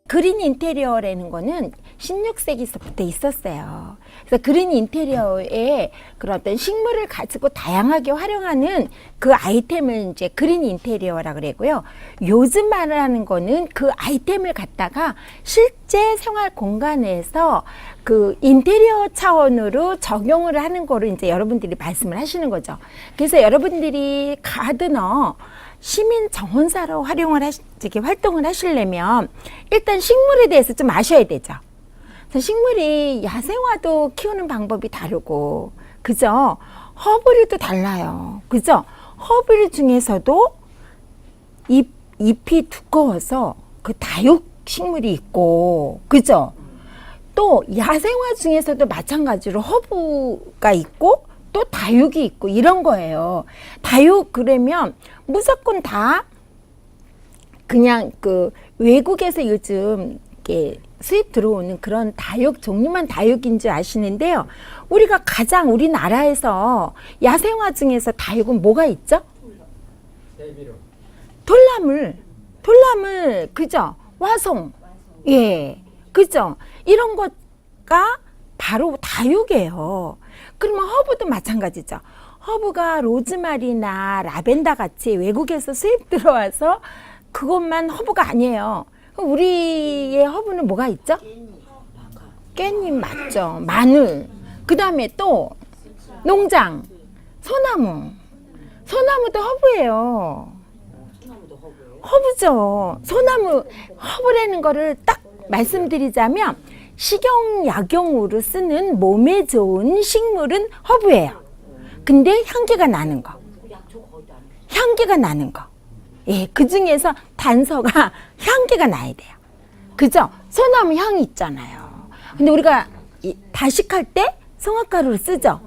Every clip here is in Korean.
그린 인테리어라는 거는 16세기서부터 있었어요. 그래서 그린 인테리어에 그런 어떤 식물을 가지고 다양하게 활용하는 그 아이템을 이제 그린 인테리어라 그러고요. 요즘 말하는 거는 그 아이템을 갖다가 실제 생활 공간에서 그 인테리어 차원으로 적용을 하는 거를 이제 여러분들이 말씀을 하시는 거죠. 그래서 여러분들이 가드너 시민 정원사로 활동을 하시려면 일단 식물에 대해서 좀 아셔야 되죠. 그래서 식물이 야생화도 키우는 방법이 다르고, 그죠? 허브류도 달라요. 그죠? 허브류 중에서도 잎이 두꺼워서 그 다육 식물이 있고, 그죠? 또 야생화 중에서도 마찬가지로 허브가 있고 또 다육이 있고 이런 거예요. 다육 그러면 무조건 다 그냥 그 외국에서 요즘 이렇게 수입 들어오는 그런 다육 종류만 다육인 줄 아시는데요. 우리가 가장 우리나라에서 야생화 중에서 다육은 뭐가 있죠? 돌나물, 그죠? 화송, 예, 그죠? 이런 거가 바로 다육이에요. 그러면 허브도 마찬가지죠. 허브가 로즈마리나 라벤더 같이 외국에서 수입 들어와서 그것만 허브가 아니에요. 우리의 허브는 뭐가 있죠? 깻잎 맞죠. 마늘. 그 다음에 또 농장, 소나무도 허브예요. 허브죠. 소나무, 허브라는 거를 딱 말씀드리자면 식용약용으로 쓰는 몸에 좋은 식물은 허브예요. 근데 향기가 나는 거. 예, 그 중에서 단서가 향기가 나야 돼요. 그죠? 소나무 향이 있잖아요. 근데 우리가 다식할 때 성악가루를 쓰죠.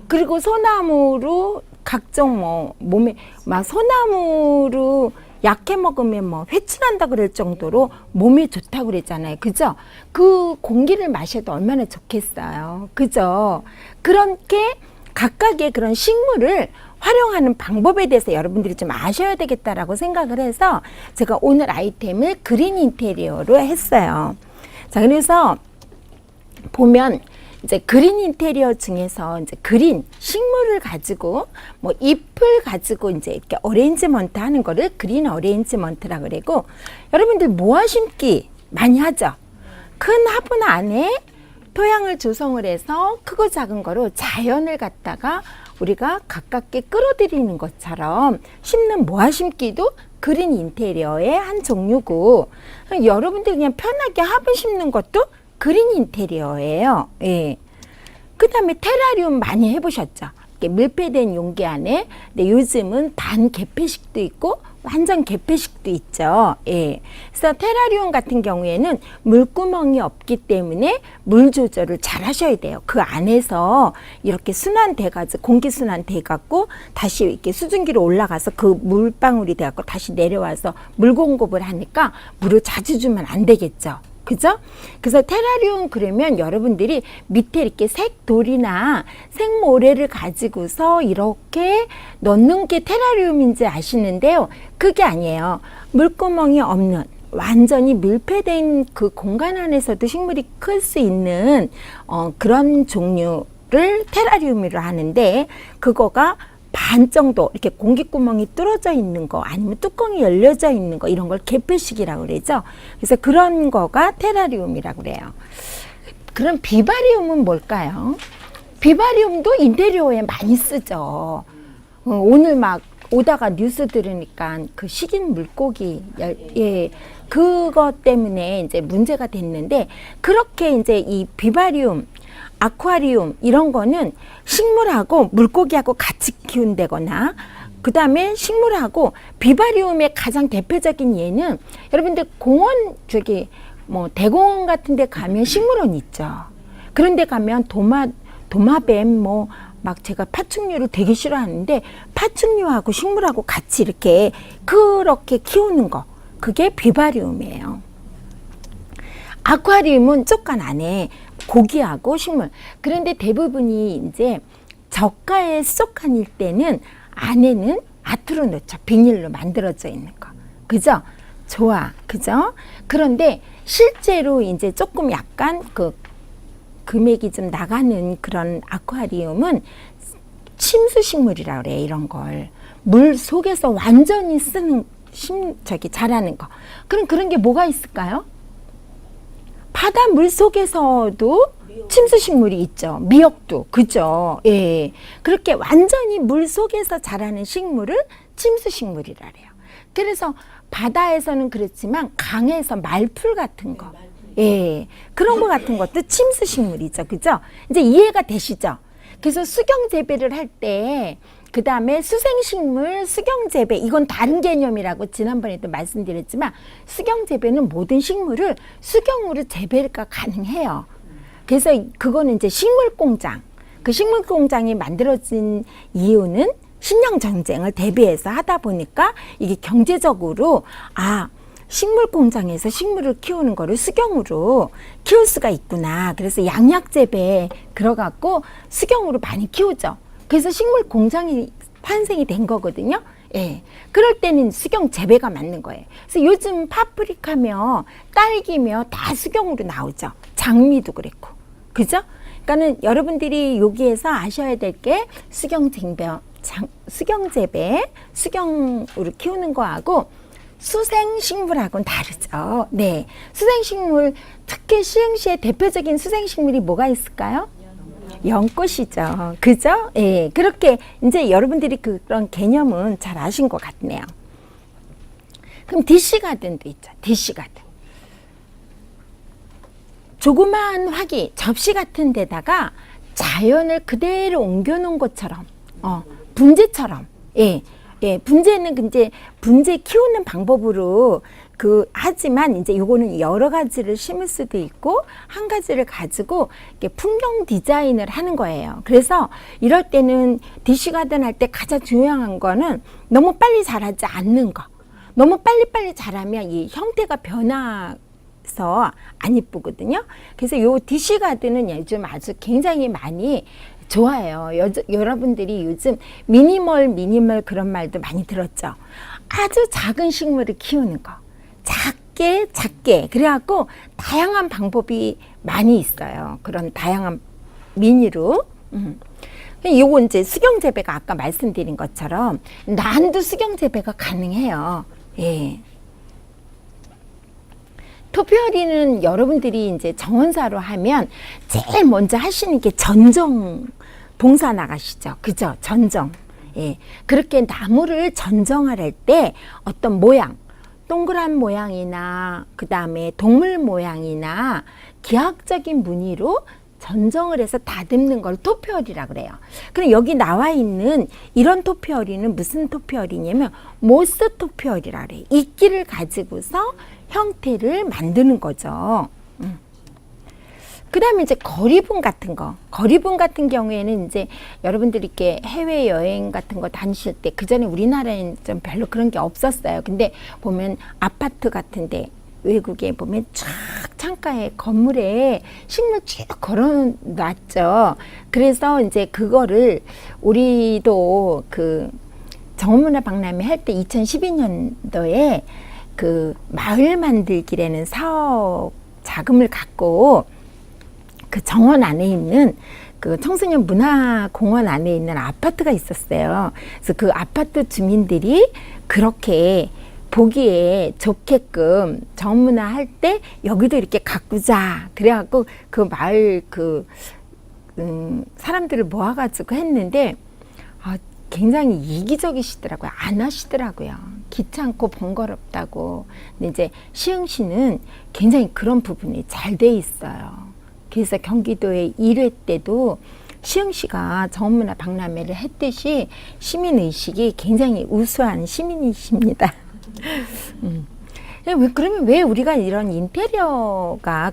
그리고 소나무로 각종 몸에 막 소나무로 약해 먹으면 회칠한다 그럴 정도로 몸에 좋다고 그랬잖아요. 그죠? 그 공기를 마셔도 얼마나 좋겠어요. 그죠? 그렇게 각각의 그런 식물을 활용하는 방법에 대해서 여러분들이 좀 아셔야 되겠다라고 생각을 해서 제가 오늘 아이템을 그린 인테리어로 했어요. 자, 그래서 보면 이제 그린 인테리어 중에서 이제 그린 식물을 가지고 잎을 가지고 이제 이렇게 어레인지먼트 하는 거를 그린 어레인지먼트라 그러고, 여러분들 모아 심기 많이 하죠. 큰 화분 안에 토양을 조성을 해서 크고 작은 거로 자연을 갖다가 우리가 가깝게 끌어들이는 것처럼 심는 모아 심기도 그린 인테리어의 한 종류고, 여러분들 그냥 편하게 화분 심는 것도 그린 인테리어예요. 예. 그 다음에 테라리움 많이 해보셨죠? 밀폐된 용기 안에. 근데 요즘은 반 개폐식도 있고 완전 개폐식도 있죠. 예. 그래서 테라리움 같은 경우에는 물구멍이 없기 때문에 물 조절을 잘 하셔야 돼요. 그 안에서 이렇게 순환돼가지고 공기 순환돼갖고 다시 이렇게 수증기로 올라가서 그 물방울이 돼갖고 다시 내려와서 물 공급을 하니까 물을 자주 주면 안 되겠죠. 그죠? 그래서 테라리움 그러면 여러분들이 밑에 이렇게 색돌이나 색모래를 가지고서 이렇게 넣는 게 테라리움인지 아시는데요. 그게 아니에요. 물구멍이 없는 완전히 밀폐된 그 공간 안에서도 식물이 클 수 있는 그런 종류를 테라리움으로 하는데, 그거가 반 정도 이렇게 공기구멍이 뚫어져 있는 거 아니면 뚜껑이 열려져 있는 거, 이런 걸 개폐식이라고 그러죠. 그래서 그런 거가 테라리움이라고 그래요. 그럼 비바리움은 뭘까요? 비바리움도 인테리어에 많이 쓰죠. 오늘 막 오다가 뉴스 들으니까 그 식인 물고기, 예, 그것 때문에 이제 문제가 됐는데, 그렇게 이제 이 비바리움, 아쿠아리움 이런 거는 식물하고 물고기하고 같이 키운다거나, 그 다음에 식물하고 비바리움의 가장 대표적인 예는 여러분들 공원 저기 대공원 같은 데 가면 식물원 있죠. 그런 데 가면 도마뱀 막 제가 파충류를 되게 싫어하는데 파충류하고 식물하고 같이 이렇게 그렇게 키우는 거, 그게 비바리움이에요. 아쿠아리움은 쪽간 안에 고기하고 식물. 그런데 대부분이 이제 저가의 수족관일 때는 안에는 아트로노처 비닐로 만들어져 있는 거. 그죠? 좋아. 그죠? 그런데 실제로 이제 조금 약간 그 금액이 좀 나가는 그런 아쿠아리움은 침수식물이라 그래. 이런 걸 물 속에서 완전히 쓰는 자라는 거. 그럼 그런 게 뭐가 있을까요? 바다 물 속에서도 침수식물이 있죠. 미역도. 그죠? 예. 그렇게 완전히 물 속에서 자라는 식물을 침수식물이라 그래요. 그래서 바다에서는 그렇지만 강에서 말풀 같은 거, 예, 그런 거 같은 것도 침수식물이죠. 그죠? 이제 이해가 되시죠? 그래서 수경 재배를 할 때, 그 다음에 수생식물, 수경 재배, 이건 다른 개념이라고 지난번에도 말씀드렸지만, 수경 재배는 모든 식물을 수경으로 재배가 가능해요. 그래서 그거는 이제 식물 공장, 그 식물 공장이 만들어진 이유는 식량 전쟁을 대비해서 하다 보니까 이게 경제적으로 식물 공장에서 식물을 키우는 거를 수경으로 키울 수가 있구나. 그래서 양약 재배에 들어갔고 수경으로 많이 키우죠. 그래서 식물 공장이 탄생이 된 거거든요. 예. 그럴 때는 수경 재배가 맞는 거예요. 그래서 요즘 파프리카며 딸기며 다 수경으로 나오죠. 장미도 그랬고. 그죠? 그러니까는 여러분들이 여기에서 아셔야 될 게 수경 재배, 수경으로 키우는 거하고 수생식물하고는 다르죠. 네. 수생식물, 특히 시흥시의 대표적인 수생식물이 뭐가 있을까요? 연꽃이죠. 그죠? 예. 그렇게 이제 여러분들이 그런 개념은 잘 아신 것 같네요. 그럼 디시가든도 있죠. 디시가든. 조그마한 화기, 접시 같은 데다가 자연을 그대로 옮겨놓은 것처럼, 분재처럼, 예. 예, 분재는 이제 분재 키우는 방법으로 하지만 이제 요거는 여러 가지를 심을 수도 있고 한 가지를 가지고 이렇게 풍경 디자인을 하는 거예요. 그래서 이럴 때는 디시가든 할 때 가장 중요한 거는 너무 빨리 자라지 않는 거. 너무 빨리빨리 자라면 이 형태가 변해서 안 이쁘거든요. 그래서 요 디시가든은 요즘 아주 굉장히 많이 좋아요. 여러분들이 요즘 미니멀 그런 말도 많이 들었죠. 아주 작은 식물을 키우는 거. 작게. 그래갖고 다양한 방법이 많이 있어요. 그런 다양한 미니로. 요거 이제 수경 재배가 아까 말씀드린 것처럼 난도 수경 재배가 가능해요. 예. 토피어리는 여러분들이 이제 정원사로 하면 제일 먼저 하시는 게 전정 봉사 나가시죠. 그죠? 전정. 예. 그렇게 나무를 전정을 할 때 어떤 모양, 동그란 모양이나 그 다음에 동물 모양이나 기하학적인 무늬로 전정을 해서 다듬는 걸 토피어리라 그래요. 그럼 여기 나와 있는 이런 토피어리는 무슨 토피어리냐면 모스 토피어리라 그래요. 이끼를 가지고서 형태를 만드는 거죠. 그 다음에 이제 거리분 같은 거. 거리분 같은 경우에는 이제 여러분들이 이렇게 해외여행 같은 거 다니실 때, 그 전에 우리나라에는 좀 별로 그런 게 없었어요. 근데 보면 아파트 같은데, 외국에 보면 쫙 창가에 건물에 식물 쭉 걸어 놨죠. 그래서 이제 그거를 우리도 정원문화박람회 할 때 2012년도에 마을 만들기라는 사업 자금을 갖고 정원 안에 있는 청소년 문화공원 안에 있는 아파트가 있었어요. 그래서 그 아파트 주민들이 그렇게 보기에 좋게끔 정문화 할 때 여기도 이렇게 가꾸자. 그래갖고 그 마을 사람들을 모아가지고 했는데 굉장히 이기적이시더라고요. 안 하시더라고요. 귀찮고 번거롭다고. 근데 이제 시흥시는 굉장히 그런 부분이 잘 돼 있어요. 그래서 경기도의 1회 때도 시흥시가 정원문화 박람회를 했듯이 시민의식이 굉장히 우수한 시민이십니다. 그러면 왜 우리가 이런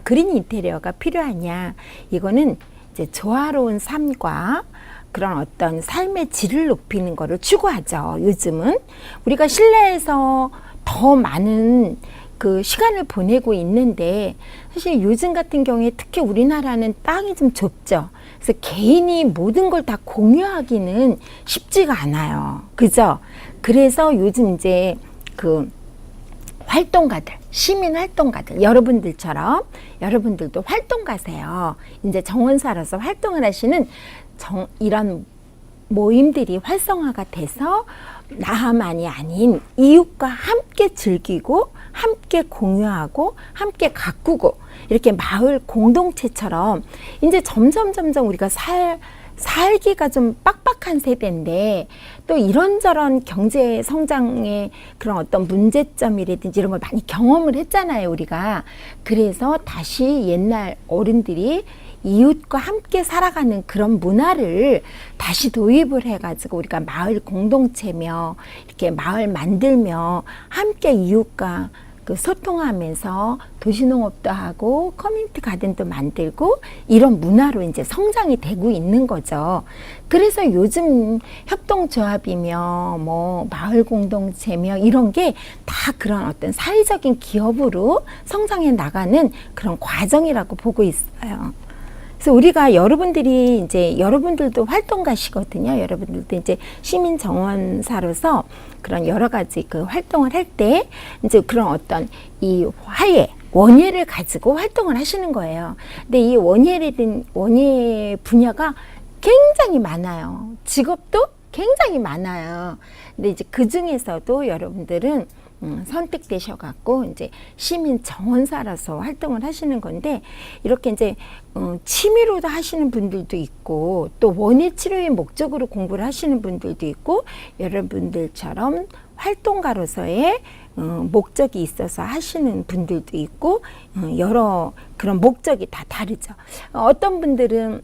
그린 인테리어가 필요하냐? 이거는 이제 조화로운 삶과 그런 어떤 삶의 질을 높이는 거를 추구하죠. 요즘은 우리가 실내에서 더 많은 그 시간을 보내고 있는데 사실 요즘 같은 경우에 특히 우리나라는 땅이 좀 좁죠. 그래서 개인이 모든 걸 다 공유하기는 쉽지가 않아요. 그죠? 그래서 요즘 이제 그 활동가들, 시민 활동가들, 여러분들처럼 여러분들도 활동가세요. 이제 정원사로서 활동을 하시는 이런 모임들이 활성화가 돼서 나만이 아닌 이웃과 함께 즐기고 함께 공유하고 함께 가꾸고 이렇게 마을 공동체처럼 이제 점점 우리가 살기가 좀 빡빡한 세대인데 또 이런저런 경제 성장의 그런 어떤 문제점이라든지 이런 걸 많이 경험을 했잖아요, 우리가. 그래서 다시 옛날 어른들이 이웃과 함께 살아가는 그런 문화를 다시 도입을 해가지고 우리가 마을 공동체며 이렇게 마을 만들며 함께 이웃과 그 소통하면서 도시농업도 하고 커뮤니티 가든도 만들고 이런 문화로 이제 성장이 되고 있는 거죠. 그래서 요즘 협동조합이며 뭐 마을 공동체며 이런 게 다 그런 어떤 사회적인 기업으로 성장해 나가는 그런 과정이라고 보고 있어요. 그래서 우리가 여러분들이 이제 여러분들도 활동가시거든요. 여러분들도 이제 시민 정원사로서 그런 여러 가지 그 활동을 할 때 이제 그런 어떤 이 화예, 원예를 가지고 활동을 하시는 거예요. 근데 이 원예 분야가 굉장히 많아요. 직업도 굉장히 많아요. 근데 이제 그 중에서도 여러분들은 선택되셔갖고 이제 시민 정원사라서 활동을 하시는 건데 이렇게 이제 취미로도 하시는 분들도 있고 또 원예 치료의 목적으로 공부를 하시는 분들도 있고 여러분들처럼 활동가로서의 목적이 있어서 하시는 분들도 있고 여러 그런 목적이 다 다르죠. 어떤 분들은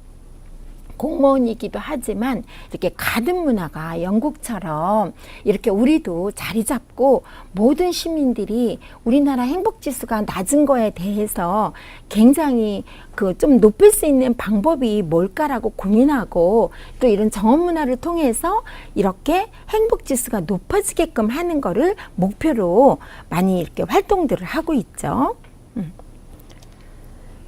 공무원이기도 하지만 이렇게 가든 문화가 영국처럼 이렇게 우리도 자리 잡고 모든 시민들이 우리나라 행복지수가 낮은 거에 대해서 굉장히 그 좀 높일 수 있는 방법이 뭘까라고 고민하고 또 이런 정원 문화를 통해서 이렇게 행복지수가 높아지게끔 하는 거를 목표로 많이 이렇게 활동들을 하고 있죠.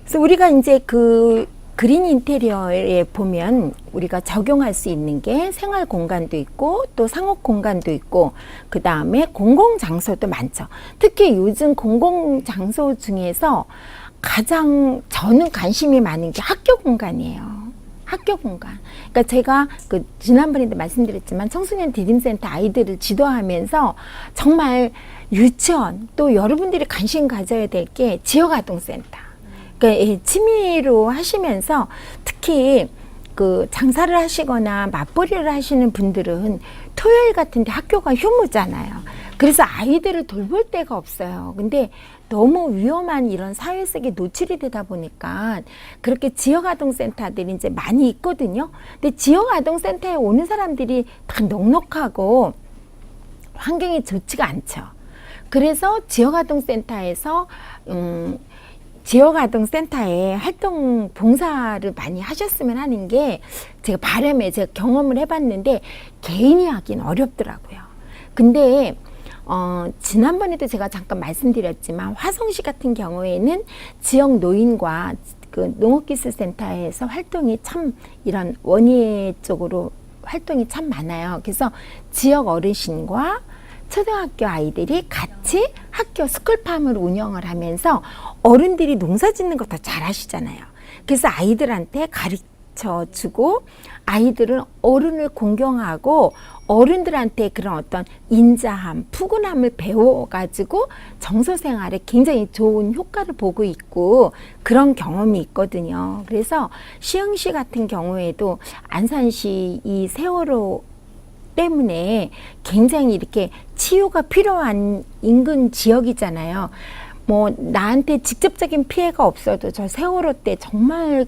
그래서 우리가 이제 그 그린 인테리어에 보면 우리가 적용할 수 있는 게 생활 공간도 있고 또 상업 공간도 있고 그 다음에 공공장소도 많죠. 특히 요즘 공공장소 중에서 가장 저는 관심이 많은 게 학교 공간이에요. 학교 공간. 그러니까 제가 그 지난번에도 말씀드렸지만 청소년 디딤센터 아이들을 지도하면서 정말 유치원 또 여러분들이 관심 가져야 될 게 지역아동센터. 그러니까 취미로 하시면서 특히 그 장사를 하시거나 맞벌이를 하시는 분들은 토요일 같은데 학교가 휴무잖아요. 그래서 아이들을 돌볼 데가 없어요. 근데 너무 위험한 이런 사회 속에 노출이 되다 보니까 그렇게 지역아동센터들이 이제 많이 있거든요. 근데 지역아동센터에 오는 사람들이 다 넉넉하고 환경이 좋지가 않죠. 그래서 지역아동센터에서 지역아동센터에 활동 봉사를 많이 하셨으면 하는 게 제가 바람에 제가 경험을 해봤는데 개인이 하긴 어렵더라고요. 근데 지난번에도 제가 잠깐 말씀드렸지만 화성시 같은 경우에는 지역 노인과 그 농업기술센터에서 활동이 참 이런 원예 쪽으로 활동이 참 많아요. 그래서 지역 어르신과 초등학교 아이들이 같이 학교 스쿨팜을 운영을 하면서 어른들이 농사 짓는 거 더 잘 하시잖아요. 그래서 아이들한테 가르쳐 주고 아이들은 어른을 공경하고 어른들한테 그런 어떤 인자함, 푸근함을 배워가지고 정서생활에 굉장히 좋은 효과를 보고 있고 그런 경험이 있거든요. 그래서 시흥시 같은 경우에도 안산시 이 세월호 때문에 굉장히 이렇게 치유가 필요한 인근 지역이잖아요. 뭐 나한테 직접적인 피해가 없어도 저 세월호 때 정말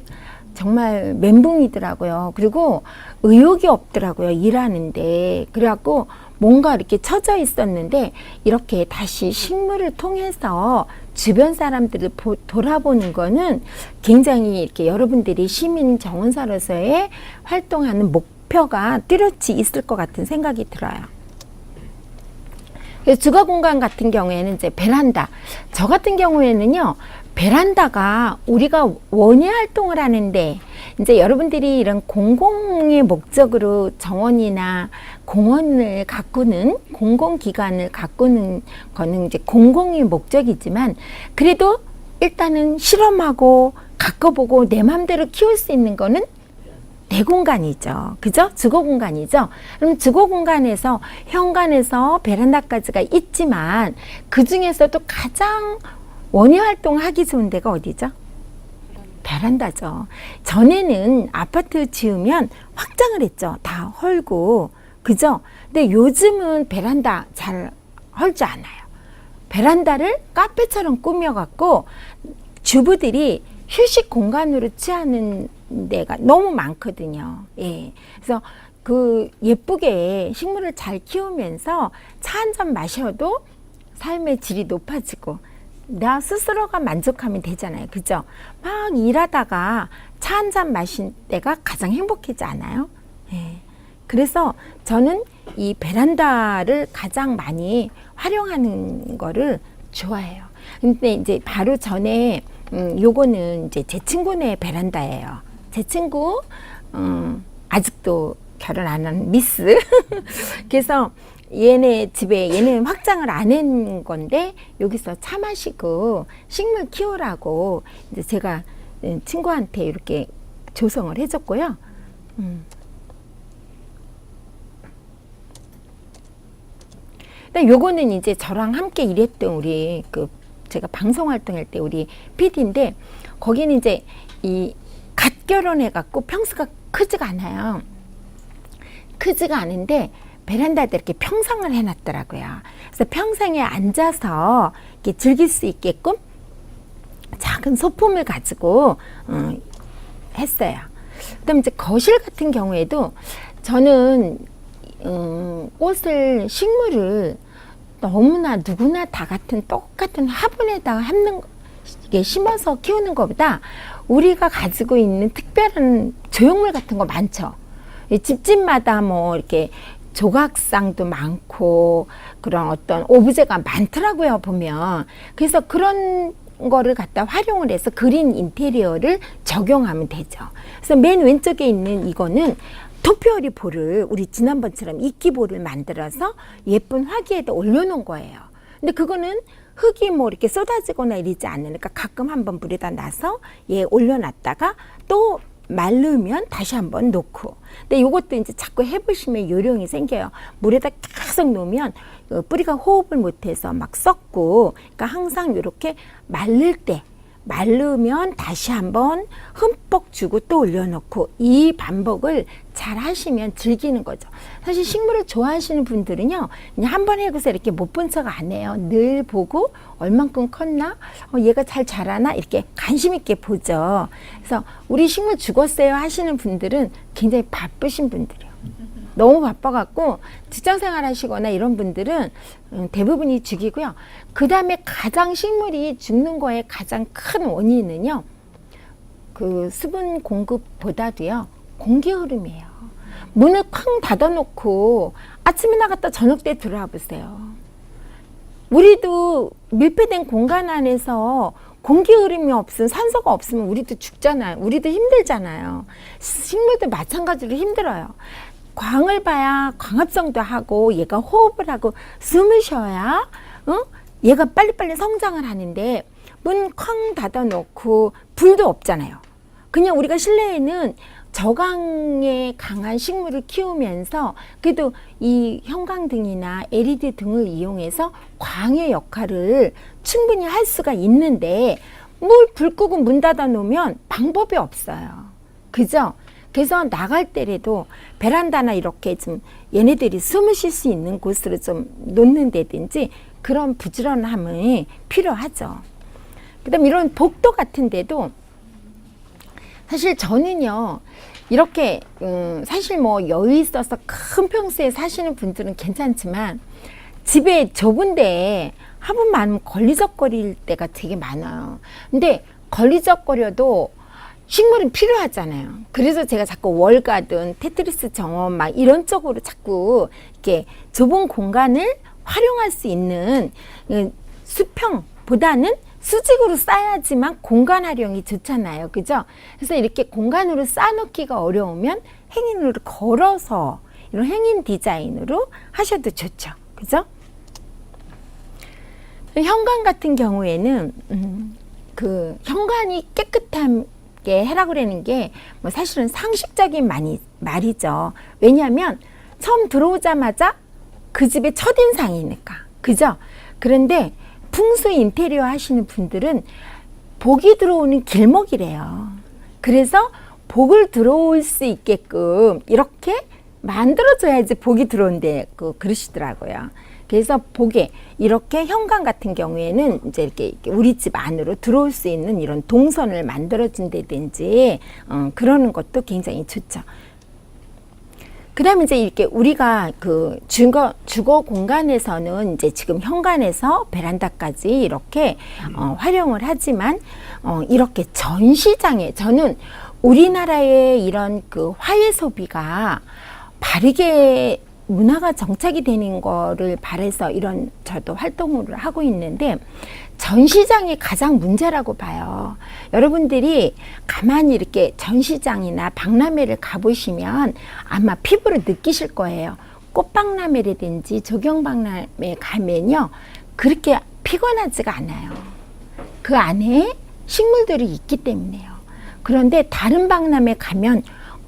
멘붕이더라고요. 그리고 의욕이 없더라고요, 일하는데. 그래갖고 뭔가 이렇게 처져 있었는데 이렇게 다시 식물을 통해서 주변 사람들을 돌아보는 거는 굉장히 이렇게 여러분들이 시민 정원사로서의 활동하는 목표가 뚜렷이 있을 것 같은 생각이 들어요. 주거 공간 같은 경우에는 이제 베란다. 저 같은 경우에는요, 베란다가 우리가 원예 활동을 하는데, 이제 여러분들이 이런 공공의 목적으로 정원이나 공원을 가꾸는, 공공기관을 가꾸는 거는 이제 공공의 목적이지만, 그래도 일단은 실험하고 가꿔보고 내 맘대로 키울 수 있는 거는 내 공간이죠. 그죠? 주거 공간이죠. 그럼 주거 공간에서 현관에서 베란다까지가 있지만 그 중에서도 가장 원예 활동하기 좋은 데가 어디죠? 베란다죠. 전에는 아파트 지으면 확장을 했죠. 다 헐고. 그죠? 근데 요즘은 베란다 잘 헐지 않아요. 베란다를 카페처럼 꾸며갖고 주부들이 휴식 공간으로 취하는 데가 너무 많거든요. 예. 그래서 그 예쁘게 식물을 잘 키우면서 차 한 잔 마셔도 삶의 질이 높아지고 나 스스로가 만족하면 되잖아요. 그죠? 막 일하다가 차 한 잔 마신 때가 가장 행복하지 않아요? 예. 그래서 저는 이 베란다를 가장 많이 활용하는 거를 좋아해요. 근데 이제 바로 전에 요거는 이제 제 친구네 베란다예요. 제 친구 아직도 결혼 안 한 미스. 그래서 얘네 집에 얘는 확장을 안 한 건데 여기서 차 마시고 식물 키우라고 이제 제가 친구한테 이렇게 조성을 해줬고요. 근데 요거는 이제 저랑 함께 일했던 우리 제가 방송 활동할 때 우리 PD인데 거기는 이제 이 갓 결혼해갖고 평수가 크지가 않아요. 크지가 않은데 베란다에 이렇게 평상을 해놨더라고요. 그래서 평상에 앉아서 이렇게 즐길 수 있게끔 작은 소품을 가지고 했어요. 그다음 이제 거실 같은 경우에도 저는 식물을 너무나 누구나 다 같은 똑같은 화분에다가 이게 심어서 키우는 것보다 우리가 가지고 있는 특별한 조형물 같은 거 많죠. 집집마다 뭐 이렇게 조각상도 많고 그런 어떤 오브제가 많더라고요, 보면. 그래서 그런 거를 갖다 활용을 해서 그린 인테리어를 적용하면 되죠. 그래서 맨 왼쪽에 있는 이거는 토피오리 볼을 우리 지난번처럼 이끼볼을 만들어서 예쁜 화기에다 올려놓은 거예요. 근데 그거는 흙이 뭐 이렇게 쏟아지거나 이러지 않으니까 가끔 한번 물에다 놔서 올려놨다가 또 마르면 다시 한번 놓고. 근데 이것도 이제 자꾸 해보시면 요령이 생겨요. 물에다 계속 놓으면 뿌리가 호흡을 못해서 막 썩고, 그러니까 항상 이렇게 마르면 다시 한번 흠뻑 주고 또 올려놓고 이 반복을 잘 하시면 즐기는 거죠. 사실 식물을 좋아하시는 분들은요, 그냥 한번 해고서 이렇게 못 본 척 안 해요. 늘 보고 얼만큼 컸나? 얘가 잘 자라나? 이렇게 관심 있게 보죠. 그래서 우리 식물 죽었어요 하시는 분들은 굉장히 바쁘신 분들이에요. 너무 바빠갖고 직장생활 하시거나 이런 분들은 대부분이 죽이고요. 그 다음에 가장 식물이 죽는 거에 가장 큰 원인은요, 그 수분 공급보다도요, 공기 흐름이에요. 문을 쾅 닫아놓고 아침에 나갔다 저녁 때 들어와 보세요. 우리도 밀폐된 공간 안에서 공기 흐름이 없으면, 산소가 없으면 우리도 죽잖아요. 우리도 힘들잖아요. 식물도 마찬가지로 힘들어요. 광을 봐야 광합성도 하고 얘가 호흡을 하고 숨을 쉬어야 얘가 빨리빨리 성장을 하는데 문 쾅 닫아놓고 불도 없잖아요. 그냥 우리가 실내에는 저강에 강한 식물을 키우면서 그래도 이 형광등이나 LED 등을 이용해서 광의 역할을 충분히 할 수가 있는데 불 끄고 문 닫아 놓으면 방법이 없어요. 그죠? 그래서 나갈 때라도 베란다나 이렇게 좀 얘네들이 숨을 쉴 수 있는 곳으로 좀 놓는다든지 그런 부지런함이 필요하죠. 그다음 이런 복도 같은 데도 사실 저는요, 이렇게 사실 뭐 여유 있어서 큰 평수에 사시는 분들은 괜찮지만 집에 좁은데 화분 많으면 걸리적거릴 때가 되게 많아요. 근데 걸리적거려도 식물은 필요하잖아요. 그래서 제가 자꾸 월가든 테트리스 정원 막 이런 쪽으로 자꾸 이렇게 좁은 공간을 활용할 수 있는 수평보다는 수직으로 쌓아야지만 공간 활용이 좋잖아요. 그죠? 그래서 이렇게 공간으로 쌓아놓기가 어려우면 행인으로 걸어서 이런 행인 디자인으로 하셔도 좋죠. 그죠? 현관 같은 경우에는 그 현관이 깨끗하게 해라고 그러는 게 뭐 사실은 상식적인 말이죠. 왜냐하면 처음 들어오자마자 그 집의 첫인상이니까. 그죠? 그런데 풍수 인테리어 하시는 분들은 복이 들어오는 길목이래요. 그래서 복을 들어올 수 있게끔 이렇게 만들어줘야지 복이 들어온대 그러시더라고요. 그래서 복에 이렇게 현관 같은 경우에는 이제 이렇게 우리 집 안으로 들어올 수 있는 이런 동선을 만들어준다든지 그러는 것도 굉장히 좋죠. 그다음에 이제 이렇게 우리가 그 주거 공간에서는 이제 지금 현관에서 베란다까지 이렇게 활용을 하지만 이렇게 전시장에 저는 우리나라의 이런 그 화훼 소비가 바르게 문화가 정착이 되는 거를 바래서 이런 저도 활동을 하고 있는데 전시장이 가장 문제라고 봐요. 여러분들이 가만히 이렇게 전시장이나 박람회를 가보시면 아마 피부로 느끼실 거예요. 꽃박람회라든지 조경박람회 가면요. 그렇게 피곤하지가 않아요. 그 안에 식물들이 있기 때문에요. 그런데 다른 박람회 가면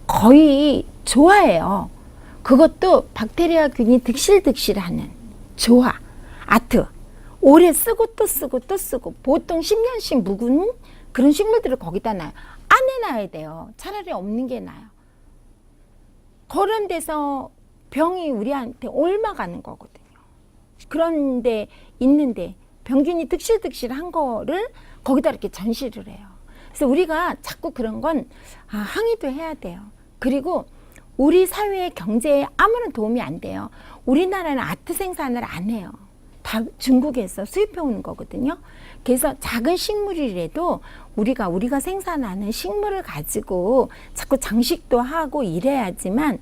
거의 좋아해요. 그것도 박테리아균이 득실득실하는 조화, 아트. 오래 쓰고 또 쓰고 또 쓰고 보통 10년씩 묵은 그런 식물들을 거기다 놔요. 안에 놔야 돼요. 차라리 없는 게 나아요. 그런 데서 병이 우리한테 옮아가는 거거든요. 그런데 있는데 병균이 득실득실한 거를 거기다 이렇게 전시를 해요. 그래서 우리가 자꾸 그런 건 항의도 해야 돼요. 그리고 우리 사회의 경제에 아무런 도움이 안 돼요. 우리나라는 아트 생산을 안 해요. 다 중국에서 수입해 오는 거거든요. 그래서 작은 식물이라도 우리가 생산하는 식물을 가지고 자꾸 장식도 하고 이래야지만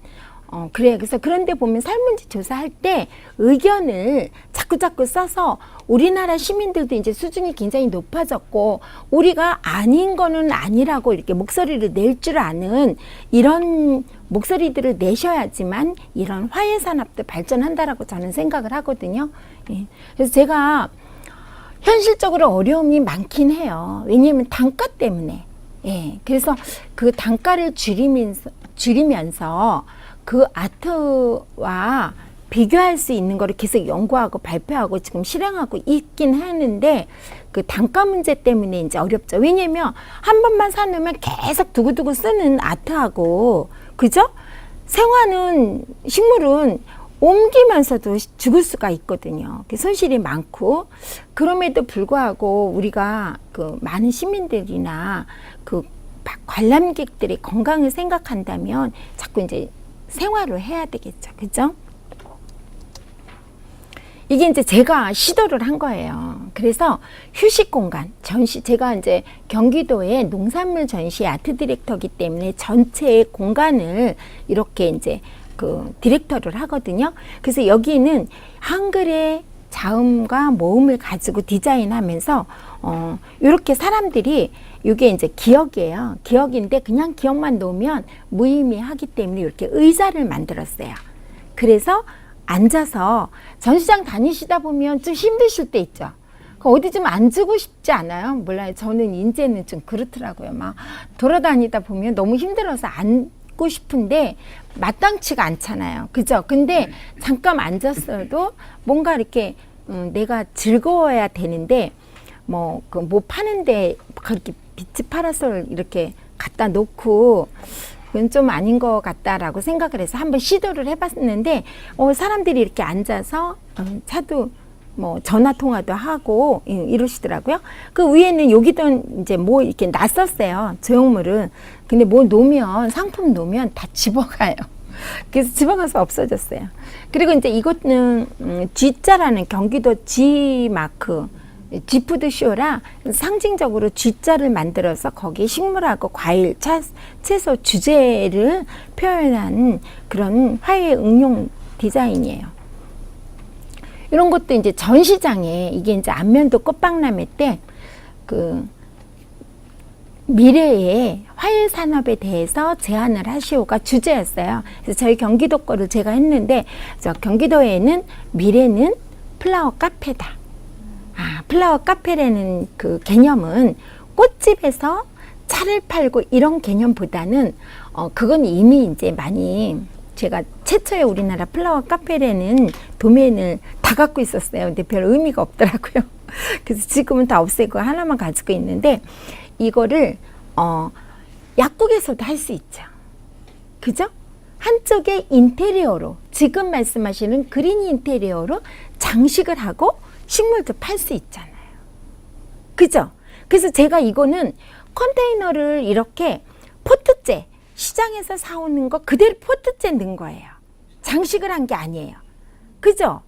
그래요. 그래서 그런데 보면 설문지 조사할 때 의견을 자꾸 써서 우리나라 시민들도 이제 수준이 굉장히 높아졌고 우리가 아닌 거는 아니라고 이렇게 목소리를 낼 줄 아는 이런 목소리들을 내셔야지만 이런 화훼 산업도 발전한다라고 저는 생각을 하거든요. 예. 그래서 제가 현실적으로 어려움이 많긴 해요. 왜냐하면 단가 때문에. 예. 그래서 그 단가를 줄이면서 그 아트와 비교할 수 있는 거를 계속 연구하고 발표하고 지금 실행하고 있긴 하는데 그 단가 문제 때문에 이제 어렵죠. 왜냐면 한 번만 사놓으면 계속 두고두고 쓰는 아트하고 그죠? 생화는 식물은 옮기면서도 죽을 수가 있거든요. 손실이 많고 그럼에도 불구하고 우리가 그 많은 시민들이나 그 관람객들의 건강을 생각한다면 자꾸 이제 생활을 해야 되겠죠. 그죠? 이게 이제 제가 시도를 한 거예요. 그래서 휴식 공간, 전시, 제가 이제 경기도의 농산물 전시 아트 디렉터이기 때문에 전체의 공간을 이렇게 이제 그 디렉터를 하거든요. 그래서 여기는 한글의 자음과 모음을 가지고 디자인하면서 이렇게 사람들이 이게 이제 기억이에요. 기억인데 그냥 기억만 놓으면 무의미하기 때문에 이렇게 의자를 만들었어요. 그래서 앉아서 전시장 다니시다 보면 좀 힘드실 때 있죠. 어디 좀 앉고 싶지 않아요? 몰라요. 저는 이제는 좀 그렇더라고요. 막 돌아다니다 보면 너무 힘들어서 앉고 싶은데 마땅치가 않잖아요. 그죠? 근데 잠깐 앉았어도 뭔가 이렇게 내가 즐거워야 되는데 뭐 파는데 그렇게 비치 파라솔 이렇게 갖다 놓고 그건 좀 아닌 것 같다라고 생각을 해서 한번 시도를 해봤는데 사람들이 이렇게 앉아서 차도 뭐 전화 통화도 하고 이러시더라고요. 그 위에는 여기도 이제 뭐 이렇게 놨었어요. 조형물은. 근데 뭐 놓으면 상품 놓으면 다 집어가요. 그래서 집어가서 없어졌어요. 그리고 이제 이것은 G자라는 경기도 G마크 G푸드 쇼라 상징적으로 G자를 만들어서 거기에 식물하고 과일, 채소, 주재를 표현한 그런 화훼 응용 디자인이에요. 이런 것도 이제 전시장에 이게 이제 안면도 꽃박람회 때 그 미래의 화훼 산업에 대해서 제안을 하시오가 주제였어요. 그래서 저희 경기도 거를 제가 했는데 경기도에는 미래는 플라워 카페다. 플라워 카페라는 그 개념은 꽃집에서 차를 팔고 이런 개념보다는 그건 이미 이제 많이 제가 최초의 우리나라 플라워 카페라는 도메인을 다 갖고 있었어요. 근데 별 의미가 없더라고요. 그래서 지금은 다 없애고 하나만 가지고 있는데 이거를 약국에서도 할 수 있죠. 그죠? 한쪽에 인테리어로 지금 말씀하시는 그린 인테리어로 장식을 하고 식물도 팔 수 있잖아요. 그죠? 그래서 제가 이거는 컨테이너를 이렇게 포트째 시장에서 사오는 거 그대로 포트째 넣은 거예요. 장식을 한 게 아니에요. 그죠?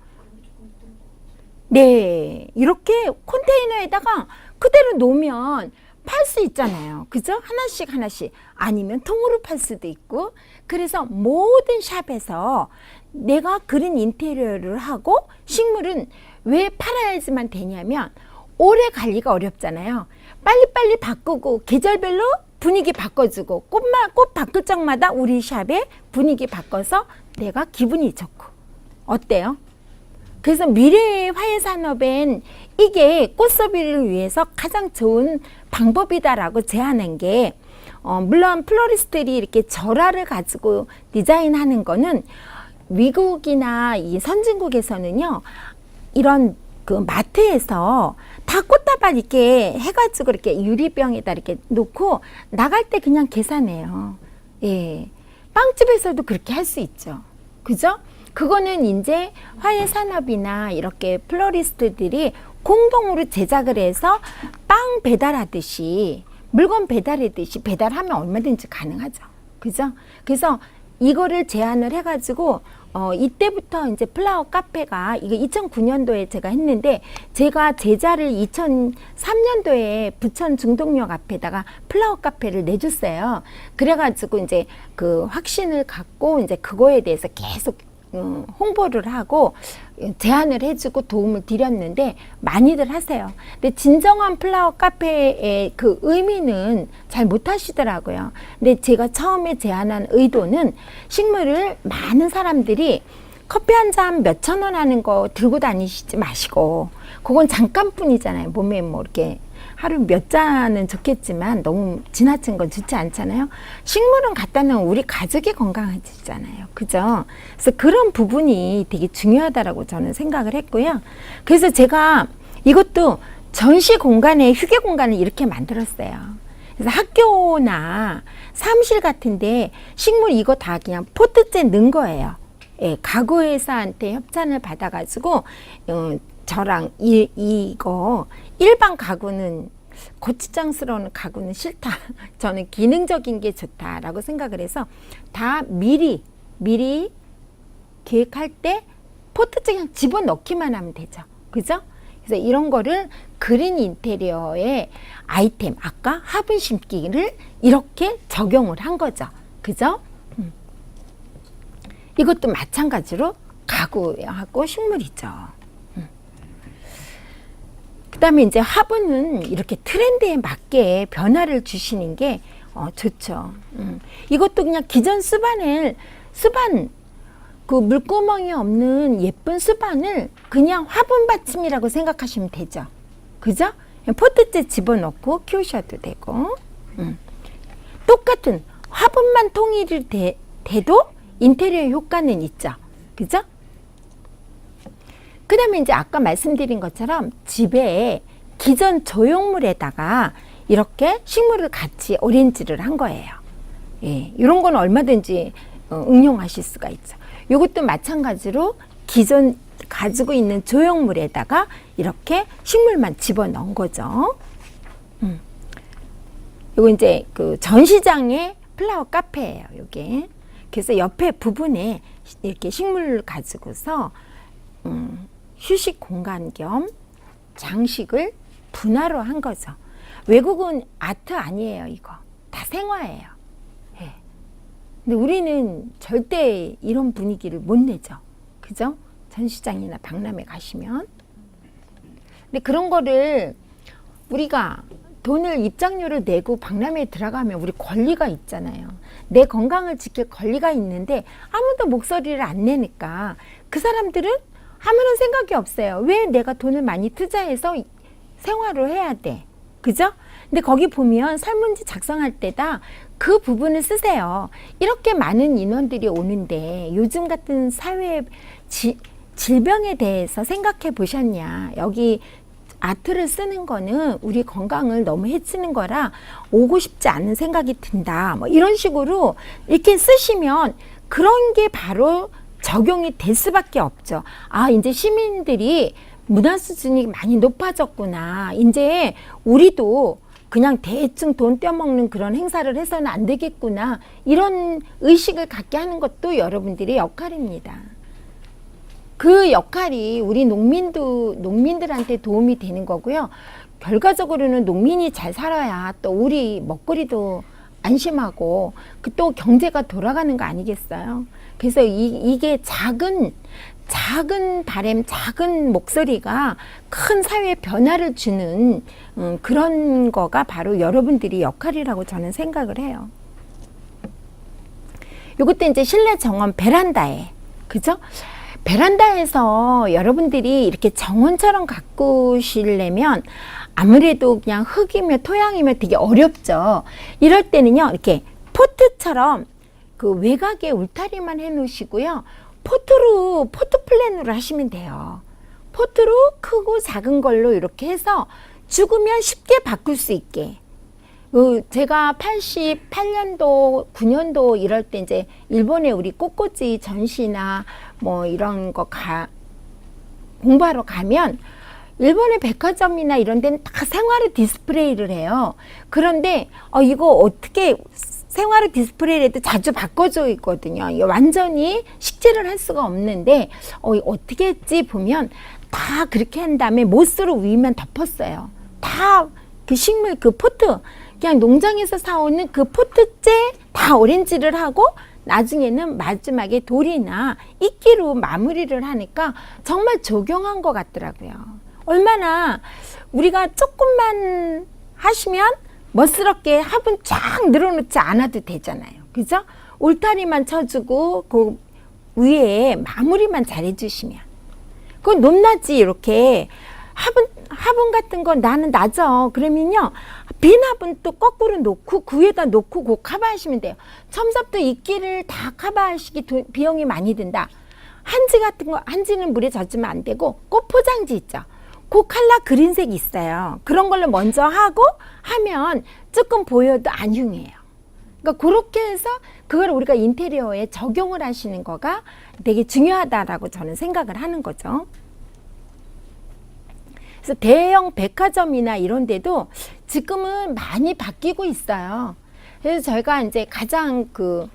네, 이렇게 컨테이너에다가 그대로 놓으면 팔 수 있잖아요. 그죠? 하나씩 하나씩. 아니면 통으로 팔 수도 있고. 그래서 모든 샵에서 내가 그린 인테리어를 하고 식물은 왜 팔아야지만 되냐면 오래 관리가 어렵잖아요. 빨리빨리 바꾸고 계절별로 분위기 바꿔주고 꽃 바꿀 적마다 우리 샵에 분위기 바꿔서 내가 기분이 좋고. 어때요? 그래서 미래의 화훼 산업엔 이게 꽃소비를 위해서 가장 좋은 방법이다라고 제안한 게 물론 플로리스트들이 이렇게 절화를 가지고 디자인하는 거는 미국이나 이 선진국에서는요 이런 그 마트에서 다 꽃다발 이렇게 해가지고 이렇게 유리병에다 이렇게 놓고 나갈 때 그냥 계산해요. 예, 빵집에서도 그렇게 할 수 있죠. 그죠? 그거는 이제 화훼 산업이나 이렇게 플로리스트들이 공동으로 제작을 해서 빵 배달하듯이 물건 배달하듯이 배달하면 얼마든지 가능하죠. 그죠? 그래서 이거를 제안을 해가지고 이때부터 이제 플라워 카페가 이거 2009년도에 제가 했는데 제가 제자를 2003년도에 부천 중동역 앞에다가 플라워 카페를 내줬어요. 그래가지고 이제 그 확신을 갖고 이제 그거에 대해서 계속 홍보를 하고 제안을 해주고 도움을 드렸는데 많이들 하세요. 근데 진정한 플라워 카페의 그 의미는 잘 못하시더라고요. 근데 제가 처음에 제안한 의도는 식물을 많은 사람들이 커피 한 잔 몇천 원 하는 거 들고 다니시지 마시고 그건 잠깐뿐이잖아요. 몸에 뭐 이렇게 하루 몇 잔은 좋겠지만 너무 지나친 건 좋지 않잖아요. 식물은 갖다 놓으면 우리 가족이 건강해지잖아요. 그죠? 그래서 그런 부분이 되게 중요하다라고 저는 생각을 했고요. 그래서 제가 이것도 전시 공간에 휴게 공간을 이렇게 만들었어요. 그래서 학교나 사무실 같은데 식물 이거 다 그냥 포트째 넣은 거예요. 예, 가구 회사한테 협찬을 받아가지고 저랑 이거 일반 가구는 고추장스러운 가구는 싫다. 저는 기능적인 게 좋다라고 생각을 해서 다 미리 계획할 때 포트째 그냥 집어넣기만 하면 되죠. 그죠? 그래서 이런 거를 그린 인테리어의 아이템, 아까 화분 심기를 이렇게 적용을 한 거죠. 그죠? 이것도 마찬가지로 가구하고 식물이죠. 그 다음에 이제 화분은 이렇게 트렌드에 맞게 변화를 주시는 게 좋죠. 이것도 그냥 기존 수반 그 물구멍이 없는 예쁜 수반을 그냥 화분 받침이라고 생각하시면 되죠. 그죠? 포트째 집어넣고 키우셔도 되고. 똑같은 화분만 통일이 돼도 인테리어 효과는 있죠. 그죠? 그 다음에 이제 아까 말씀드린 것처럼 집에 기존 조형물에다가 이렇게 식물을 같이 어레인지를 한 거예요. 예, 이런 건 얼마든지 응용하실 수가 있죠. 이것도 마찬가지로 기존 가지고 있는 조형물에다가 이렇게 식물만 집어넣은 거죠. 이거 이제 그 전시장의 플라워 카페예요, 이게. 그래서 옆에 부분에 이렇게 식물을 가지고서 휴식 공간 겸 장식을 분화로 한 거죠. 외국은 아트 아니에요. 이거 다 생화예요. 예. 근데 우리는 절대 이런 분위기를 못 내죠. 그죠? 전시장이나 박람회 가시면. 근데 그런 거를 우리가 돈을 입장료를 내고 박람회에 들어가면 우리 권리가 있잖아요. 내 건강을 지킬 권리가 있는데 아무도 목소리를 안 내니까 그 사람들은 아무런 생각이 없어요. 왜 내가 돈을 많이 투자해서 생활을 해야 돼? 그죠? 근데 거기 보면 설문지 작성할 때다 그 부분을 쓰세요. 이렇게 많은 인원들이 오는데 요즘 같은 사회 질병에 대해서 생각해 보셨냐? 여기 아트를 쓰는 거는 우리 건강을 너무 해치는 거라 오고 싶지 않은 생각이 든다. 뭐 이런 식으로 이렇게 쓰시면 그런 게 바로 적용이 될 수밖에 없죠. 아, 이제 시민들이 문화 수준이 많이 높아졌구나. 이제 우리도 그냥 대충 돈 떼어먹는 그런 행사를 해서는 안 되겠구나. 이런 의식을 갖게 하는 것도 여러분들의 역할입니다. 그 역할이 우리 농민들한테 도움이 되는 거고요. 결과적으로는 농민이 잘 살아야 또 우리 먹거리도 안심하고 또 경제가 돌아가는 거 아니겠어요? 그래서 이게 작은 바람, 작은 목소리가 큰 사회 변화를 주는 그런 거가 바로 여러분들이 역할이라고 저는 생각을 해요. 요것도 이제 실내 정원 베란다에, 그죠? 베란다에서 여러분들이 이렇게 정원처럼 가꾸시려면 아무래도 그냥 흙이며 토양이며 되게 어렵죠. 이럴 때는요, 이렇게 포트처럼 그 외곽에 울타리만 해 놓으시고요. 포트 플랜으로 하시면 돼요. 포트로 크고 작은 걸로 이렇게 해서 죽으면 쉽게 바꿀 수 있게. 제가 88년도, 9년도 이럴 때 이제 일본에 우리 꽃꽂이 전시나 뭐 이런 거 공부하러 가면 일본의 백화점이나 이런 데는 다 생화로 디스플레이를 해요. 그런데 이거 어떻게 생화로 디스플레이를 해도 자주 바꿔져 있거든요. 완전히 식재를 할 수가 없는데 어떻게 했지 보면 다 그렇게 한 다음에 모스로 위만 덮었어요. 다 그 식물 그 포트 그냥 농장에서 사오는 그 포트째 다 오렌지를 하고 나중에는 마지막에 돌이나 이끼로 마무리를 하니까 정말 적용한 것 같더라고요. 얼마나 우리가 조금만 하시면 멋스럽게 화분 쫙 늘어놓지 않아도 되잖아요. 그죠? 울타리만 쳐주고 그 위에 마무리만 잘 해주시면 그건 높낮이 이렇게 화분 같은 거 나는 낮아. 그러면요 빈 화분 또 거꾸로 놓고 그 위에다 놓고 그 커버하시면 돼요. 첨삽도 이끼를 다 커버하시기 비용이 많이 든다. 한지 같은 거, 한지는 물에 젖으면 안 되고 꽃 포장지 있죠. 그 컬러 그린색이 있어요. 그런 걸로 먼저 하고 하면 조금 보여도 안 흉해요. 그러니까 그렇게 해서 그걸 우리가 인테리어에 적용을 하시는 거가 되게 중요하다라고 저는 생각을 하는 거죠. 그래서 대형 백화점이나 이런 데도 지금은 많이 바뀌고 있어요. 그래서 저희가 이제 가장 그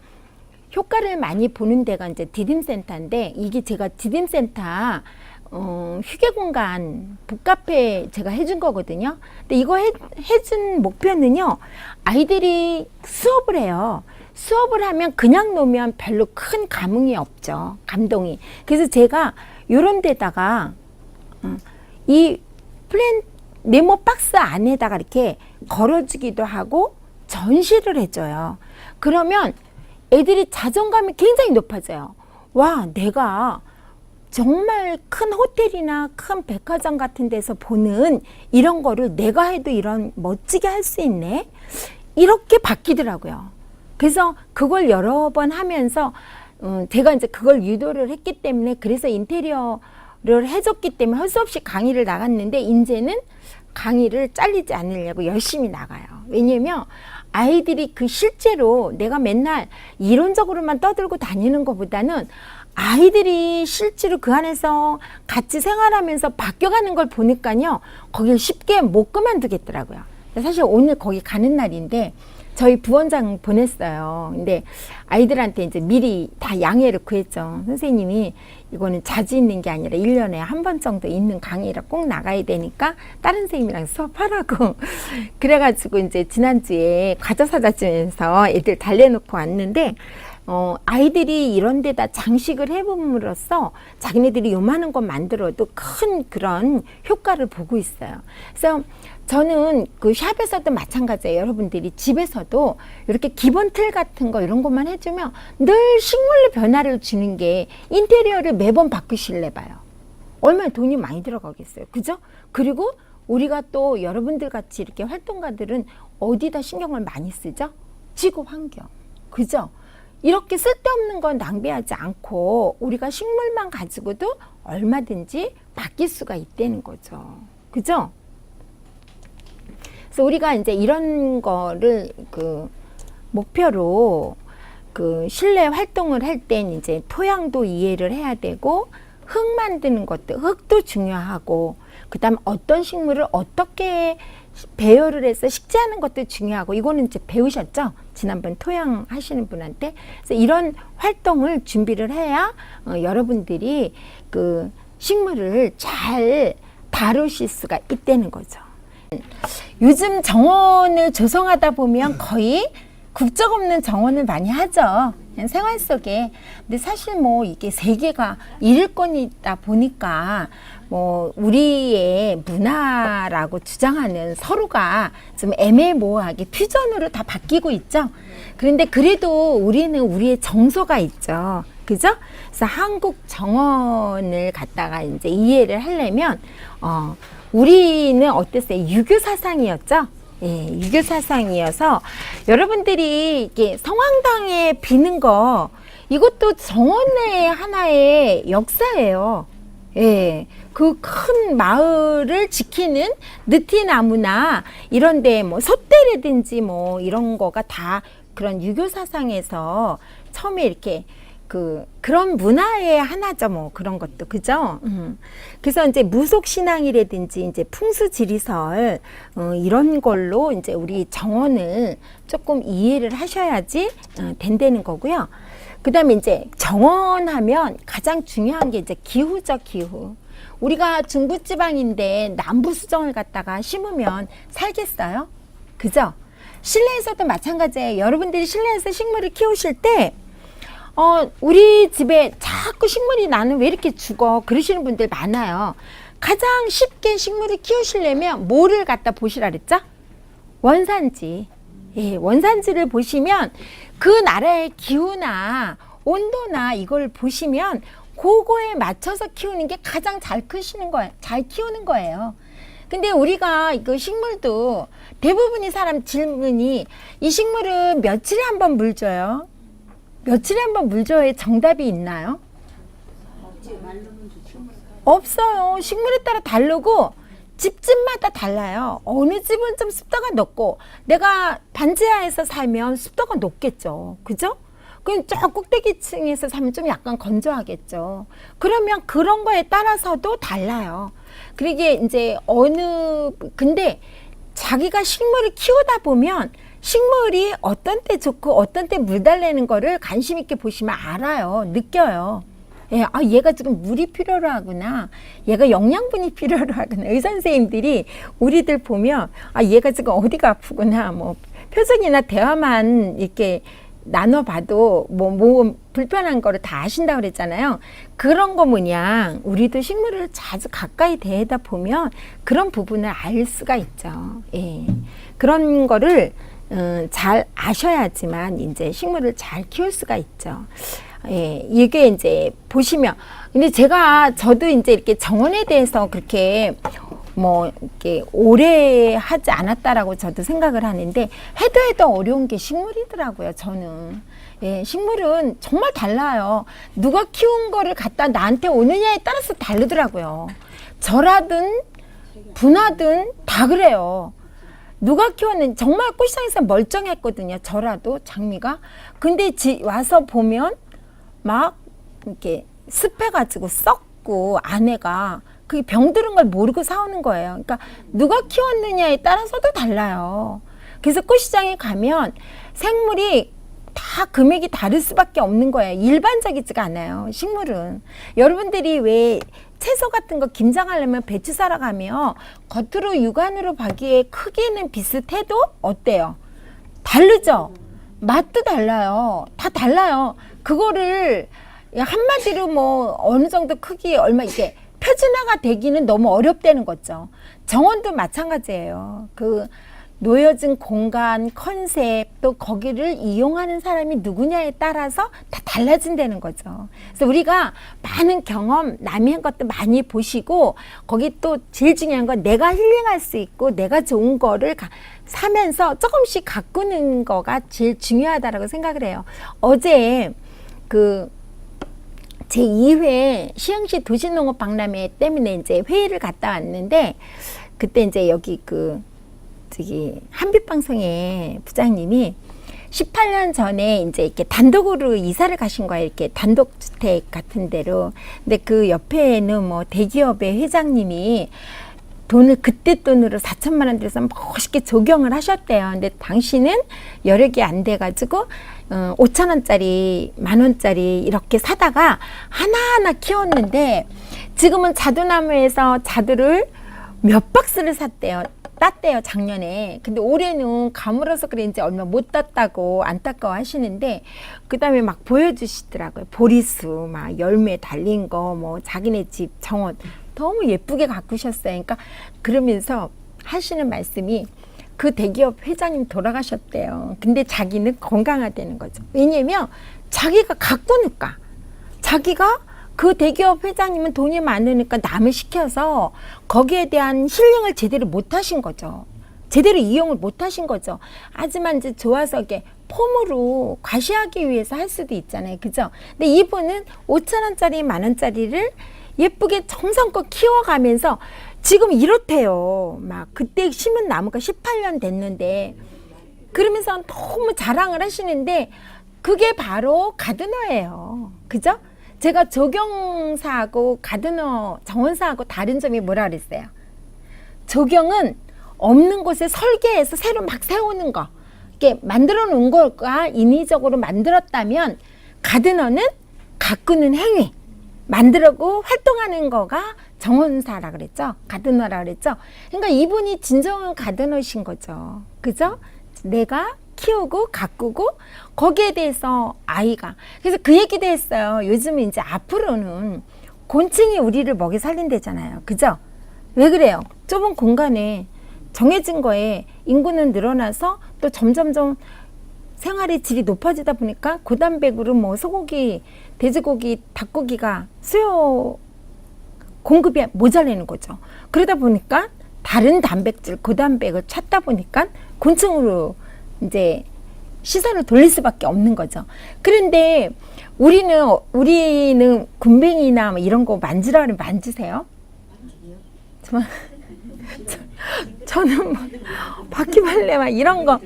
효과를 많이 보는 데가 이제 디딤센터인데 이게 제가 디딤센터 휴게공간 북카페 제가 해준 거거든요. 근데 이거 해준 목표는요. 아이들이 수업을 해요. 수업을 하면 그냥 놓으면 별로 큰 감흥이 없죠. 감동이. 그래서 제가 요런 데다가 이 네모 박스 안에다가 이렇게 걸어주기도 하고 전시를 해줘요. 그러면 애들이 자존감이 굉장히 높아져요. 와, 내가 정말 큰 호텔이나 큰 백화점 같은 데서 보는 이런 거를 내가 해도 이런 멋지게 할 수 있네. 이렇게 바뀌더라고요. 그래서 그걸 여러 번 하면서 제가 이제 그걸 유도를 했기 때문에 그래서 인테리어를 해줬기 때문에 할 수 없이 강의를 나갔는데 이제는 강의를 잘리지 않으려고 열심히 나가요. 왜냐면 아이들이 그 실제로 내가 맨날 이론적으로만 떠들고 다니는 것보다는 아이들이 실제로 그 안에서 같이 생활하면서 바뀌어가는 걸 보니까요. 거길 쉽게 못 그만두겠더라고요. 사실 오늘 거기 가는 날인데 저희 부원장 보냈어요. 근데 아이들한테 이제 미리 다 양해를 구했죠. 선생님이 이거는 자주 있는 게 아니라 1년에 한 번 정도 있는 강의라 꼭 나가야 되니까 다른 선생님이랑 수업하라고. 그래가지고 이제 지난주에 과자 사다 주면서 애들 달래놓고 왔는데, 아이들이 이런 데다 장식을 해봄으로써 자기네들이 요만한 것 만들어도 큰 그런 효과를 보고 있어요. 그래서 저는 그 샵에서도 마찬가지예요. 여러분들이 집에서도 이렇게 기본 틀 같은 거 이런 것만 해주면 늘 식물로 변화를 주는 게 인테리어를 매번 바꾸실래 봐요. 얼마나 돈이 많이 들어가겠어요. 그죠? 그리고 우리가 또 여러분들 같이 이렇게 활동가들은 어디다 신경을 많이 쓰죠? 지구 환경. 그죠? 이렇게 쓸데없는 건 낭비하지 않고 우리가 식물만 가지고도 얼마든지 바뀔 수가 있다는 거죠. 그죠? 그래서 우리가 이제 이런 거를 그 목표로 그 실내 활동을 할 땐 이제 토양도 이해를 해야 되고, 흙 만드는 것도, 흙도 중요하고, 그 다음 어떤 식물을 어떻게 배열을 해서 식재하는 것도 중요하고, 이거는 이제 배우셨죠? 지난번 토양 하시는 분한테. 그래서 이런 활동을 준비를 해야 여러분들이 그 식물을 잘 다루실 수가 있다는 거죠. 요즘 정원을 조성하다 보면 거의 국적 없는 정원을 많이 하죠. 그냥 생활 속에. 근데 사실 뭐 이게 세계가 일일권이다 보니까 뭐 우리의 문화라고 주장하는 서로가 좀 애매모호하게 퓨전으로 다 바뀌고 있죠. 그런데 그래도 우리는 우리의 정서가 있죠. 그죠? 그래서 한국 정원을 갖다가 이제 이해를 하려면, 우리는 어땠어요? 유교 사상이었죠? 예, 유교 사상이어서 여러분들이 이게 성황당에 비는 거, 이것도 정원의 하나의 역사예요. 예, 그 큰 마을을 지키는 느티나무나 이런데 뭐 솥대라든지 뭐 이런 거가 다 그런 유교 사상에서 처음에 이렇게 그런 문화의 하나죠, 뭐 그런 것도. 그죠? 그래서 이제 무속신앙이라든지 이제 풍수지리설 이런 걸로 이제 우리 정원을 조금 이해를 하셔야지 된다는 거고요. 그 다음에 이제 정원하면 가장 중요한 게 이제 기후죠, 기후. 우리가 중부지방인데 남부수정을 갖다가 심으면 살겠어요? 그죠? 실내에서도 마찬가지예요. 여러분들이 실내에서 식물을 키우실 때 우리 집에 자꾸 식물이 나는 왜 이렇게 죽어? 그러시는 분들 많아요. 가장 쉽게 식물을 키우시려면 뭐를 갖다 보시라 그랬죠? 원산지. 예, 원산지를 보시면 그 나라의 기후나 온도나 이걸 보시면 그거에 맞춰서 키우는 게 가장 잘 크시는 거예요. 잘 키우는 거예요. 근데 우리가 그 식물도 대부분의 사람 질문이 이 식물은 며칠에 한 번 물 줘요? 며칠에 한 번 물 줘야 정답이 있나요? 없어요. 식물에 따라 다르고 집집마다 달라요. 어느 집은 좀 습도가 높고, 내가 반지하에서 살면 습도가 높겠죠. 그죠? 그럼 저 꼭대기층에서 살면 좀 약간 건조하겠죠. 그러면 그런 거에 따라서도 달라요. 그러게 이제 근데 자기가 식물을 키우다 보면 식물이 어떤 때 좋고 어떤 때 물 달래는 거를 관심 있게 보시면 알아요. 느껴요. 예, 얘가 지금 물이 필요로 하구나. 얘가 영양분이 필요로 하구나. 의사 선생님들이 우리들 보면 얘가 지금 어디가 아프구나. 뭐 표정이나 대화만 이렇게 나눠봐도 뭐 불편한 거를 다 아신다고 그랬잖아요. 그런 거 뭐냐, 우리도 식물을 자주 가까이 대다 보면 그런 부분을 알 수가 있죠. 예, 그런 거를 잘 아셔야지만 이제 식물을 잘 키울 수가 있죠. 예, 이게 이제 보시면, 근데 저도 이제 이렇게 정원에 대해서 그렇게 뭐 이렇게 오래 하지 않았다라고 저도 생각을 하는데, 해도 어려운 게 식물이더라고요, 저는. 예, 식물은 정말 달라요. 누가 키운 거를 갖다 나한테 오느냐에 따라서 다르더라고요. 저라든 분하든 다 그래요. 누가 키웠는지 정말 꽃상에서 멀쩡했거든요. 저라도 장미가. 근데 와서 보면 막 이렇게 습해가지고 썩고 안에가 그게 병들은 걸 모르고 사오는 거예요. 그러니까 누가 키웠느냐에 따라서도 달라요. 그래서 꽃시장에 가면 생물이 다 금액이 다를 수밖에 없는 거예요. 일반적이지가 않아요. 식물은. 여러분들이 왜 채소 같은 거 김장하려면 배추 사러 가면 겉으로 육안으로 보기에 크기는 비슷해도 어때요? 다르죠? 맛도 달라요. 다 달라요. 그거를 한마디로 뭐 어느 정도 크기 얼마 이게 표준화가 되기는 너무 어렵다는 거죠. 정원도 마찬가지예요. 그 놓여진 공간, 컨셉, 또 거기를 이용하는 사람이 누구냐에 따라서 다 달라진다는 거죠. 그래서 우리가 많은 경험, 남이 한 것도 많이 보시고, 거기 또 제일 중요한 건 내가 힐링할 수 있고, 내가 좋은 거를 사면서 조금씩 가꾸는 거가 제일 중요하다라고 생각을 해요. 어제 제2회 시흥시 도시농업 박람회 때문에 이제 회의를 갔다 왔는데, 그때 이제 여기 한빛방송의 부장님이 18년 전에 이제 이렇게 단독으로 이사를 가신 거예요. 이렇게 단독주택 같은 데로. 근데 그 옆에는 뭐 대기업의 회장님이 그때 돈으로 4천만 원 들여서 멋있게 조경을 하셨대요. 근데 당시는 여력이 안 돼가지고 5천 원짜리, 만 원짜리 이렇게 사다가 하나하나 키웠는데 지금은 자두나무에서 자두를 몇 박스를 땄대요, 작년에. 근데 올해는 가물어서 그런지 얼마 못 땄다고 안타까워 하시는데, 그 다음에 막 보여주시더라고요. 보리수, 막 열매 달린 거, 뭐 자기네 집 정원 너무 예쁘게 가꾸셨어요. 그러니까 그러면서 하시는 말씀이 그 대기업 회장님 돌아가셨대요. 근데 자기는 건강하다는 거죠. 왜냐면 자기가 가꾸니까. 자기가 그 대기업 회장님은 돈이 많으니까 남을 시켜서 거기에 대한 힐링을 제대로 못 하신 거죠. 제대로 이용을 못 하신 거죠. 하지만 이제 좋아서 이게 폼으로 과시하기 위해서 할 수도 있잖아요. 그죠? 근데 이분은 5천 원짜리, 만 원짜리를 예쁘게 정성껏 키워가면서 지금 이렇대요. 막 그때 심은 나무가 18년 됐는데, 그러면서 너무 자랑을 하시는데 그게 바로 가드너예요. 그죠? 제가 조경사하고 가드너 정원사하고 다른 점이 뭐라 그랬어요? 조경은 없는 곳에 설계해서 새로 막 세우는 거, 이렇게 만들어 놓은 거가 인위적으로 만들었다면, 가드너는 가꾸는 행위, 만들고 활동하는 거가 정원사라 그랬죠. 가드너라 그랬죠. 그러니까 이분이 진정한 가드너신 거죠. 그죠? 내가 키우고 가꾸고 거기에 대해서 아이가, 그래서 그 얘기도 했어요. 요즘은 이제 앞으로는 곤충이 우리를 먹이 살린대잖아요. 그죠? 왜 그래요? 좁은 공간에 정해진 거에 인구는 늘어나서 또 점점점 생활의 질이 높아지다 보니까 고단백으로 뭐 소고기, 돼지고기, 닭고기가 수요 공급이 모자라는 거죠. 그러다 보니까 다른 단백질, 고단백을 찾다 보니까 곤충으로 이제 시선을 돌릴 수밖에 없는 거죠. 그런데 우리는 굼벵이나 뭐 이런 거 만지라면 만지세요? 저는 뭐 바퀴벌레 막 이런 거,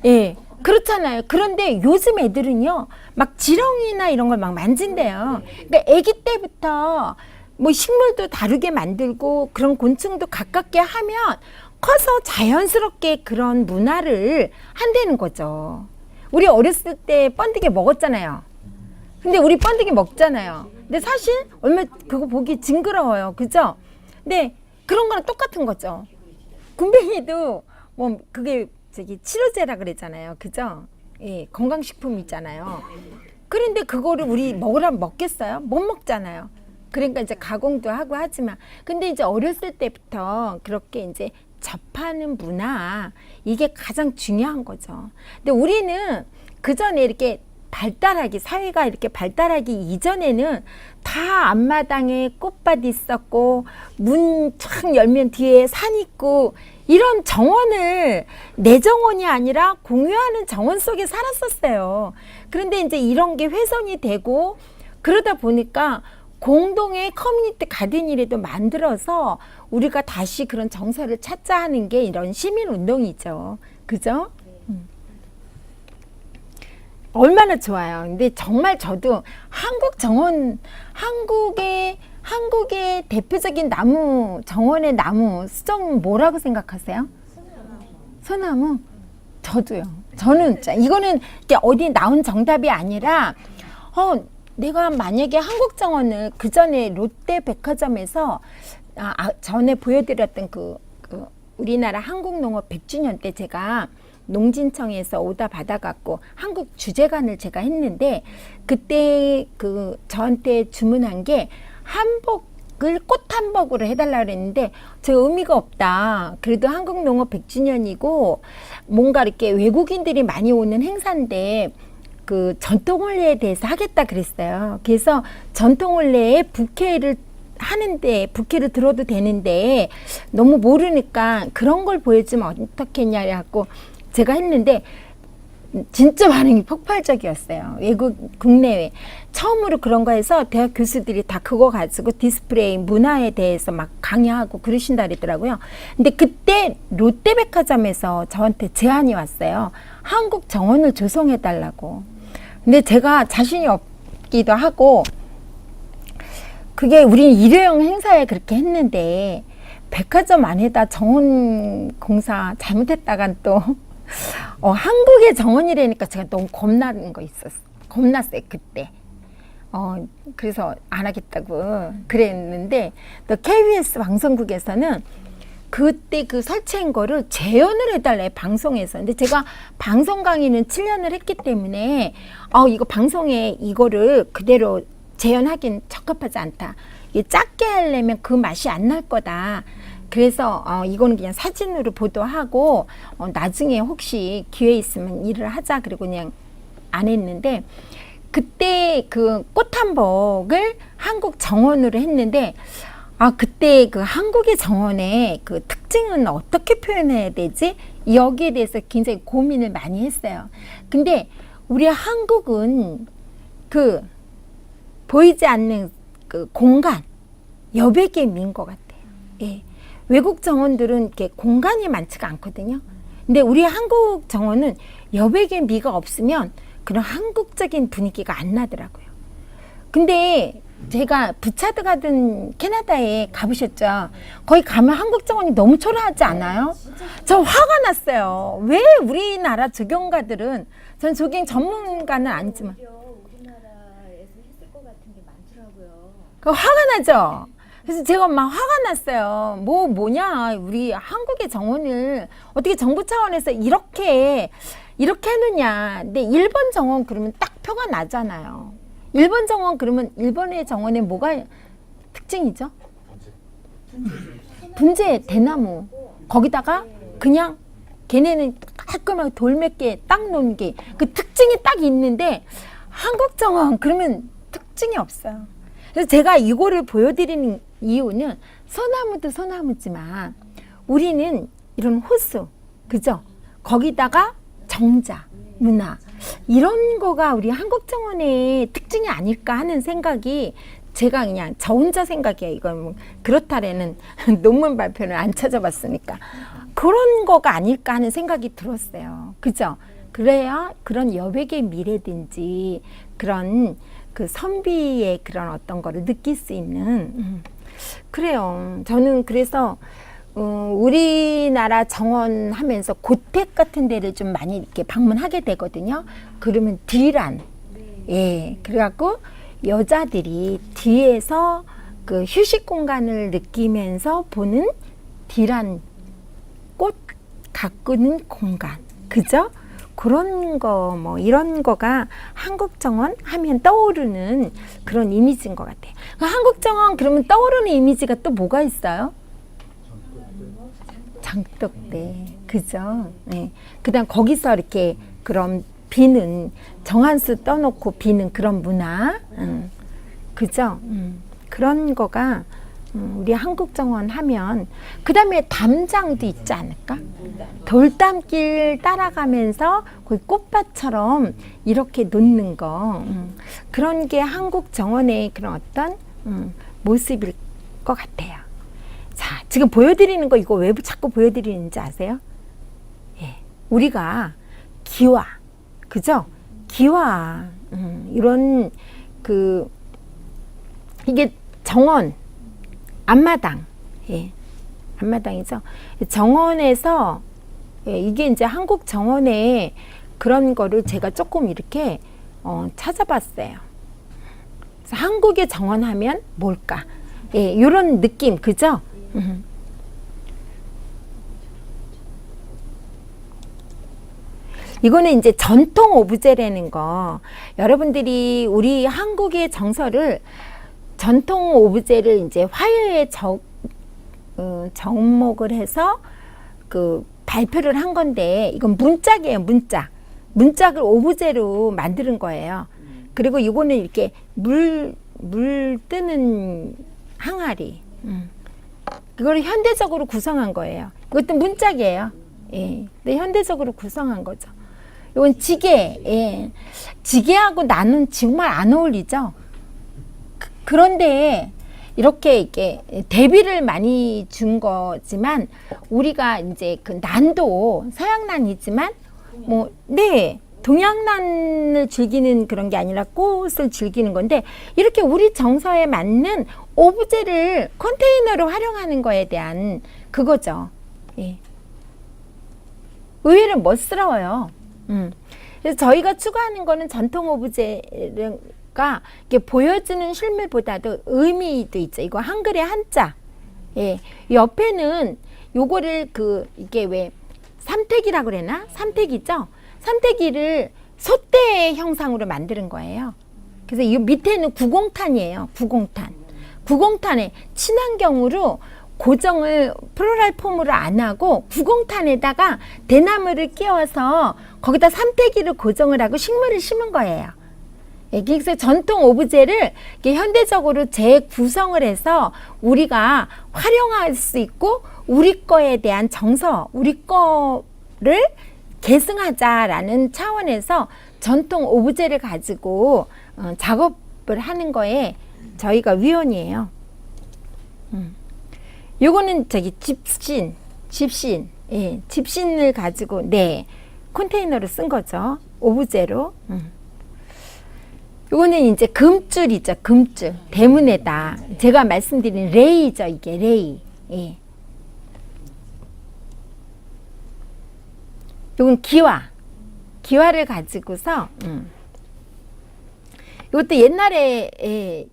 예, 그렇잖아요. 그런데 요즘 애들은요, 막 지렁이나 이런 걸 막 만진대요. 그러니까 아기 때부터 뭐 식물도 다르게 만들고 그런 곤충도 가깝게 하면 커서 자연스럽게 그런 문화를 한다는 거죠. 우리 어렸을 때 번데기 먹었잖아요. 근데 우리 번데기 먹잖아요. 근데 사실 얼마 그거 보기 징그러워요. 그죠? 근데 그런 거랑 똑같은 거죠. 굼벵이도 뭐 그게 치료제라 그랬잖아요. 그죠? 예, 건강식품 있잖아요. 그런데 그거를 우리 먹으라면 먹겠어요? 못 먹잖아요. 그러니까 이제 가공도 하고 하지만, 근데 이제 어렸을 때부터 그렇게 이제 접하는 문화, 이게 가장 중요한 거죠. 근데 우리는 그 전에 이렇게 사회가 이렇게 발달하기 이전에는 다 앞마당에 꽃밭 있었고 문 쫙 열면 뒤에 산 있고, 이런 정원을 내 정원이 아니라 공유하는 정원 속에 살았었어요. 그런데 이제 이런 게 훼손이 되고 그러다 보니까 공동의 커뮤니티 가든이라도 만들어서 우리가 다시 그런 정서를 찾자 하는 게 이런 시민운동이죠. 그죠? 얼마나 좋아요. 근데 정말 저도 한국의 대표적인 나무, 정원의 나무, 수정은 뭐라고 생각하세요? 소나무. 저도요. 저는 이거는 어디 나온 정답이 아니라 내가 만약에 한국정원을 그 전에 롯데백화점에서 전에 보여드렸던 그 우리나라 한국농업 100주년 때 제가 농진청에서 오다 받아갖고 한국 주재관을 제가 했는데 그때 저한테 주문한 게 한복을 꽃 한복으로 해달라 그랬는데 제가 의미가 없다. 그래도 한국농업 100주년이고 뭔가 이렇게 외국인들이 많이 오는 행사인데 그 전통혼례에 대해서 하겠다 그랬어요. 그래서 전통혼례에 부케를 하는데 부케를 들어도 되는데 너무 모르니까 그런 걸 보여주면 어떻겠냐 해갖고 제가 했는데 진짜 반응이 폭발적이었어요. 국내외 처음으로 그런 거 해서 대학 교수들이 다 그거 가지고 디스플레이 문화에 대해서 막 강의하고 그러신다 그러더라고요. 근데 그때 롯데백화점에서 저한테 제안이 왔어요. 한국 정원을 조성해 달라고. 근데 제가 자신이 없기도 하고 그게 우린 일회용 행사에 그렇게 했는데 백화점 안에다 정원 공사 잘못했다간 또 한국의 정원이라니까 제가 너무 겁나는 거 있었어. 겁났어요 그때. 그래서 안 하겠다고 그랬는데 또 KBS 방송국에서는 그때 그 설치한 거를 재현을 해달래 방송에서. 근데 제가 방송 강의는 7년을 했기 때문에 이거 방송에 이거를 그대로 재현하긴 적합하지 않다. 이게 작게 하려면 그 맛이 안 날 거다. 그래서 이거는 그냥 사진으로 보도하고 나중에 혹시 기회 있으면 일을 하자. 그리고 그냥 안 했는데 그때 그 꽃한복을 한국 정원으로 했는데 그때 그 한국의 정원의 그 특징은 어떻게 표현해야 되지? 여기에 대해서 굉장히 고민을 많이 했어요. 근데 우리 한국은 그 보이지 않는 그 공간, 여백의 미인 것 같아요. 예. 외국 정원들은 이렇게 공간이 많지가 않거든요. 근데 우리 한국 정원은 여백의 미가 없으면 그런 한국적인 분위기가 안 나더라고요. 근데 제가 부차드 가든 캐나다에 가보셨죠? 거기 가면 한국 정원이 너무 초라하지 않아요? 저 화가 났어요. 왜 우리나라 조경가들은, 전 조경 전문가는 아니지만 그 화가 나죠. 그래서 제가 막 화가 났어요. 뭐냐 우리 한국의 정원을 어떻게 정부 차원에서 이렇게 해놓냐. 근데 일본 정원 그러면 딱 표가 나잖아요. 일본 정원 그러면 일본의 정원에 뭐가 특징이죠? 분재 대나무. 거기다가 그냥 걔네는 깔끔하게 돌 몇 개 딱 놓은 게 그 특징이 딱 있는데 한국 정원 그러면 특징이 없어요. 그래서 제가 이거를 보여드리는 이유는 소나무도 소나무지만 우리는 이런 호수, 그죠? 거기다가 정자, 문화 이런 거가 우리 한국 정원의 특징이 아닐까 하는 생각이 제가 그냥 저 혼자 생각이에요. 이건 뭐 그렇다라는 논문 발표를 안 찾아봤으니까 그런 거가 아닐까 하는 생각이 들었어요. 그죠? 그래야 그런 여백의 미래든지 그런 그 선비의 그런 어떤 거를 느낄 수 있는 그래요. 저는 그래서 우리나라 정원 하면서 고택 같은 데를 좀 많이 이렇게 방문하게 되거든요. 그러면 뒤란, 예, 그래갖고 여자들이 뒤에서 그 휴식 공간을 느끼면서 보는 뒤란 꽃 가꾸는 공간, 그죠? 그런 거, 뭐, 이런 거가 한국 정원 하면 떠오르는 그런 이미지인 것 같아요. 한국 정원 그러면 떠오르는 이미지가 또 뭐가 있어요? 장독대, 그죠? 네. 그 다음 거기서 이렇게 그런 비는, 정한수 떠놓고 비는 그런 문화, 그죠? 그런 거가 우리 한국 정원 하면, 그 다음에 담장도 있지 않을까? 돌담길 따라가면서 거기 꽃밭처럼 이렇게 놓는 거, 그런 게 한국 정원의 그런 어떤 모습일 것 같아요. 자, 지금 보여드리는 거 이거 왜 자꾸 보여드리는지 아세요? 예, 우리가 기와, 그죠? 기와, 이런 이게 정원, 앞마당, 예, 앞마당이죠. 정원에서 예, 이게 이제 한국 정원에 그런 거를 제가 조금 이렇게 찾아봤어요. 그래서 한국의 정원하면 뭘까? 예, 이런 느낌, 그죠? 이거는 이제 전통 오브제라는 거. 여러분들이 우리 한국의 정서를 전통 오브제를 이제 화요에 접목을 해서 그 발표를 한 건데, 이건 문짝이에요, 문짝. 문짝을 오브제로 만드는 거예요. 그리고 이거는 이렇게 물 뜨는 항아리. 그걸 현대적으로 구성한 거예요. 이것도 문짝이에요. 예. 근데 현대적으로 구성한 거죠. 이건 지게. 예. 지게하고 나는 정말 안 어울리죠. 그런데 이렇게 대비를 많이 준 거지만, 우리가 이제 그 난도 서양난이지만 네, 동양난을 즐기는 그런 게 아니라 꽃을 즐기는 건데, 이렇게 우리 정서에 맞는 오브제를 컨테이너로 활용하는 거에 대한 그거죠. 예. 의외로 멋스러워요. 그래서 저희가 추구하는 거는 전통 오브제가 이렇게 보여지는 실물보다도 의미도 있죠. 이거 한글의 한자. 예. 옆에는 요거를 이게 왜 삼태기라고 그러나? 삼태기죠? 삼태기를 솥대 형상으로 만드는 거예요. 그래서 이 밑에는 구공탄이에요. 구공탄. 구공탄에 친환경으로 고정을 플로랄 폼으로 안 하고 구공탄에다가 대나무를 끼워서 거기다 삼태기를 고정을 하고 식물을 심은 거예요. 그래서 전통 오브제를 현대적으로 재구성을 해서 우리가 활용할 수 있고, 우리 거에 대한 정서, 우리 거를 계승하자라는 차원에서 전통 오브제를 가지고 작업을 하는 거에 저희가 위원이에요. 요거는 집신, 예, 집신을 가지고, 네, 컨테이너로 쓴 거죠. 오브제로. 요거는 이제 금줄이죠. 금줄. 대문에다. 제가 말씀드린 레이죠. 이게 레이. 예. 요건 기와를 가지고서, 이것도 옛날에,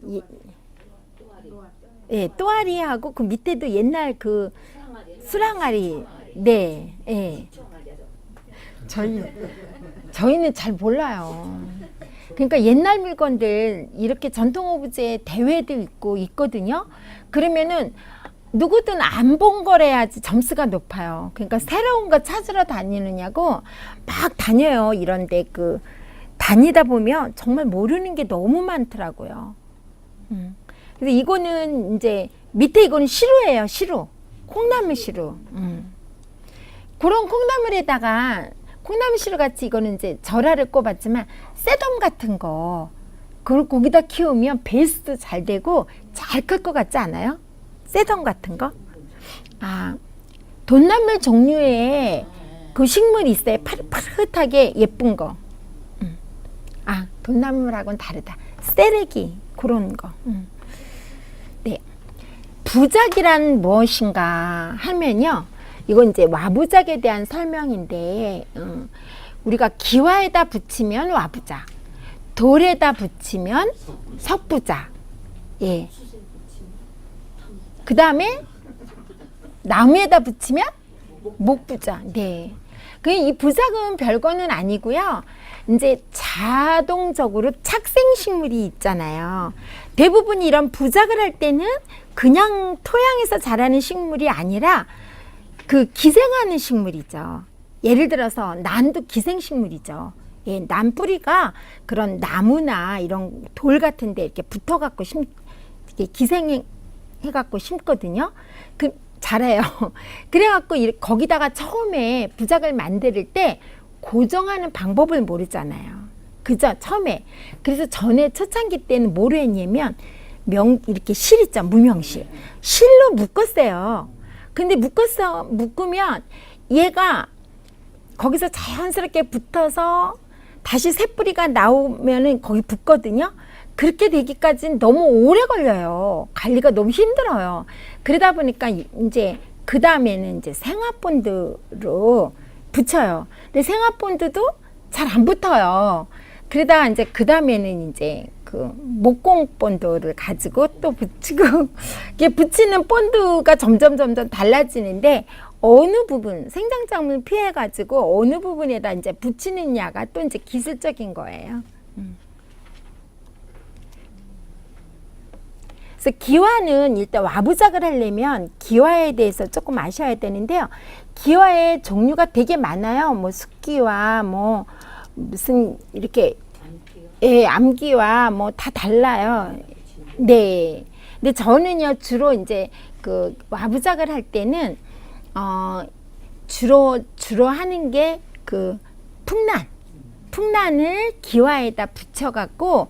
또아리하고 그 밑에도 옛날 그 수랑아리. 네, 예. 저희는 잘 몰라요. 그러니까 옛날 물건들 이렇게 전통 오브제 대회도 있거든요. 그러면은 누구든 안 본 거래야지 점수가 높아요. 그러니까 새로운 거 찾으러 다니느냐고 막 다녀요. 이런데 다니다 보면 정말 모르는 게 너무 많더라고요. 그래서 이거는 이제 밑에 이거는 시루예요. 시루. 콩나물 시루. 그런 콩나물에다가 콩나물 시루 같이 이거는 이제 절화를 꼽았지만 쇠돔 같은 거 그걸 거기다 키우면 베이스도 잘 되고 잘 클 것 같지 않아요? 쇠돔 같은 거? 아, 돈나물 종류의 그 식물이 있어요. 파릇파릇하게 예쁜 거. 아, 돈나물하고는 다르다. 쓰레기 그런 거. 네. 부작이란 무엇인가 하면요. 이건 이제 와부작에 대한 설명인데, 우리가 기와에다 붙이면 와부작, 돌에다 붙이면 석부작, 예. 그 다음에 나무에다 붙이면 목부작, 네. 이 부작은 별거는 아니고요. 이제 자동적으로 착생식물이 있잖아요. 대부분 이런 부작을 할 때는 그냥 토양에서 자라는 식물이 아니라 기생하는 식물이죠. 예를 들어서 난도 기생식물이죠. 예, 난 뿌리가 그런 나무나 이런 돌 같은 데 이렇게 붙어갖고 이렇게 기생해갖고 심거든요. 자라요. 그래갖고 거기다가 처음에 부작을 만들 때 고정하는 방법을 모르잖아요. 그죠? 처음에. 그래서 전에 초창기 때는 뭐로 했냐면 이렇게 실 있죠. 무명실. 실로 묶었어요. 근데 묶으면 얘가 거기서 자연스럽게 붙어서 다시 새 뿌리가 나오면은 거기 붙거든요. 그렇게 되기까지는 너무 오래 걸려요. 관리가 너무 힘들어요. 그러다 보니까 이제 그 다음에는 이제 생화본드로 붙여요. 근데 생화본드도 잘 안 붙어요. 그러다가 이제 그 다음에는 이제 그 목공 본드를 가지고 또 붙이고 이게 붙이는 본드가 점점 달라지는데 어느 부분 생장작물 피해 가지고 어느 부분에다 이제 붙이느냐가 또 이제 기술적인 거예요. 그래서 기와는 일단 와부작을 하려면 기와에 대해서 조금 아셔야 되는데요. 기와의 종류가 되게 많아요. 뭐 숫기와 뭐 무슨 이렇게 암기와 뭐 다 달라요. 네. 근데 저는요 주로 이제 그 와부작을 할 때는 주로 하는 게 그 풍란을 기와에다 붙여갖고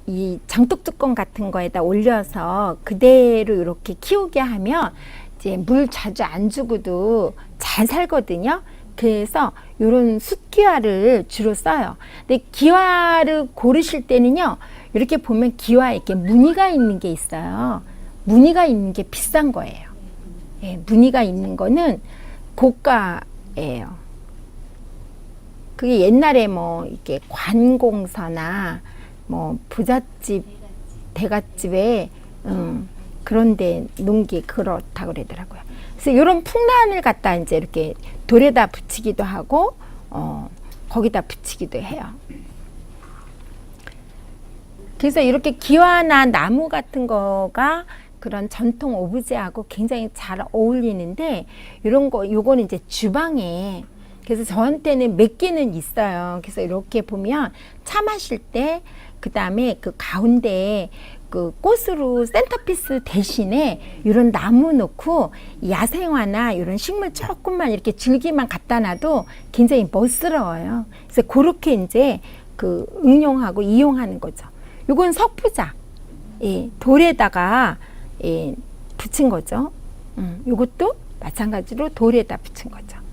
이 장독 뚜껑 같은 거에다 올려서 그대로 이렇게 키우게 하면 이제 물 자주 안 주고도 잘 살거든요. 그래서 이런 숫기와를 주로 써요. 근데 기와를 고르실 때는요, 이렇게 보면 기와에 이렇게 무늬가 있는 게 있어요. 무늬가 있는 게 비싼 거예요. 예, 무늬가 있는 거는 고가예요. 그게 옛날에 뭐 이렇게 관공서나 뭐 부잣집, 대갓집에 그런데 놓은 게 그렇다고 그러더라고요. 그래서 이런 풍란을 갖다 이제 이렇게 돌에다 붙이기도 하고 거기다 붙이기도 해요. 그래서 이렇게 기와나 나무 같은 거가 그런 전통 오브제하고 굉장히 잘 어울리는데 이런 거 요거는 이제 주방에 그래서 저한테는 몇 개는 있어요. 그래서 이렇게 보면 차 마실 때 그 다음에 그 가운데 그 꽃으로 센터피스 대신에 이런 나무 놓고 야생화나 이런 식물 조금만 이렇게 줄기만 갖다 놔도 굉장히 멋스러워요. 그래서 그렇게 이제 그 응용하고 이용하는 거죠. 이건 석부작, 예, 돌에다가 예, 붙인 거죠. 이것도 마찬가지로 돌에다 붙인 거죠.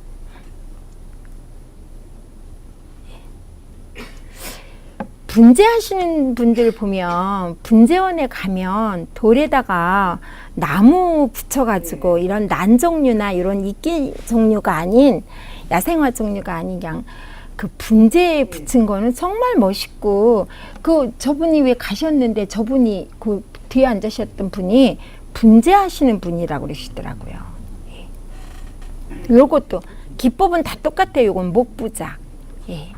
분재하시는 분들 보면 분재원에 가면 돌에다가 나무 붙여가지고 이런 난 종류나 이런 이끼 종류가 아닌 야생화 종류가 아닌 그냥 그 분재에 붙인 거는 정말 멋있고 저분이 왜 가셨는데 저분이 그 뒤에 앉으셨던 분이 분재하시는 분이라고 그러시더라고요. 요것도 기법은 다 똑같아요. 요건 목부작. 예.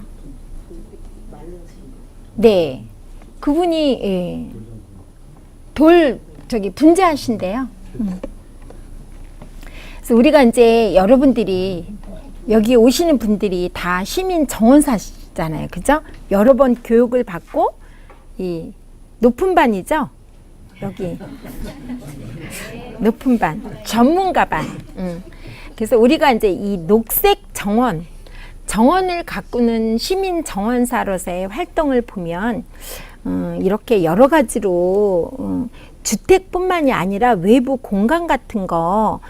네, 그분이 예, 분재하신대요. 그래서 우리가 이제 여러분들이 여기 오시는 분들이 다 시민 정원사잖아요, 그죠? 여러 번 교육을 받고 이 높은 반이죠. 여기 높은 반, 전문가 반. 그래서 우리가 이제 이 녹색 정원을 가꾸는 시민 정원사로서의 활동을 보면 이렇게 여러 가지로 주택뿐만이 아니라 외부 공간 같은 거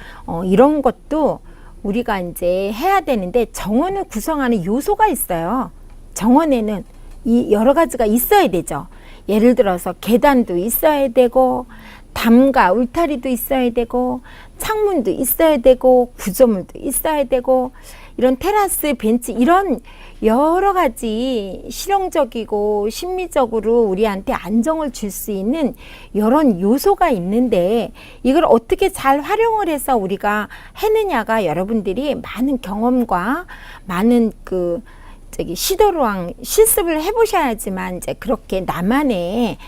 이런 것도 우리가 이제 해야 되는데 정원을 구성하는 요소가 있어요. 정원에는 이 여러 가지가 있어야 되죠. 예를 들어서 계단도 있어야 되고 담과 울타리도 있어야 되고 창문도 있어야 되고 구조물도 있어야 되고 이런 테라스, 벤치 이런 여러 가지 실용적이고 심미적으로 우리한테 안정을 줄 수 있는 이런 요소가 있는데 이걸 어떻게 잘 활용을 해서 우리가 해느냐가 여러분들이 많은 경험과 많은 실습을 해보셔야지만 이제 그렇게 나만의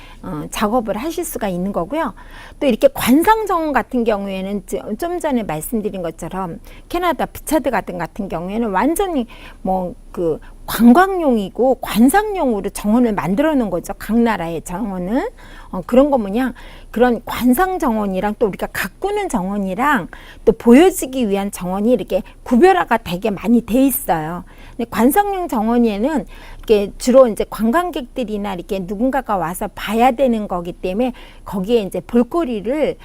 작업을 하실 수가 있는 거고요. 또 이렇게 관상정원 같은 경우에는 좀 전에 말씀드린 것처럼 캐나다 부차드 가든 같은 경우에는 완전히 관광용이고 관상용으로 정원을 만들어 놓은 거죠. 각 나라의 정원은 그런 거 뭐냐 그런 관상 정원이랑 또 우리가 가꾸는 정원이랑 또 보여지기 위한 정원이 이렇게 구별화가 되게 많이 돼 있어요. 근데 관상용 정원에는 이렇게 주로 이제 관광객들이나 이렇게 누군가가 와서 봐야 되는 거기 때문에 거기에 이제 볼거리를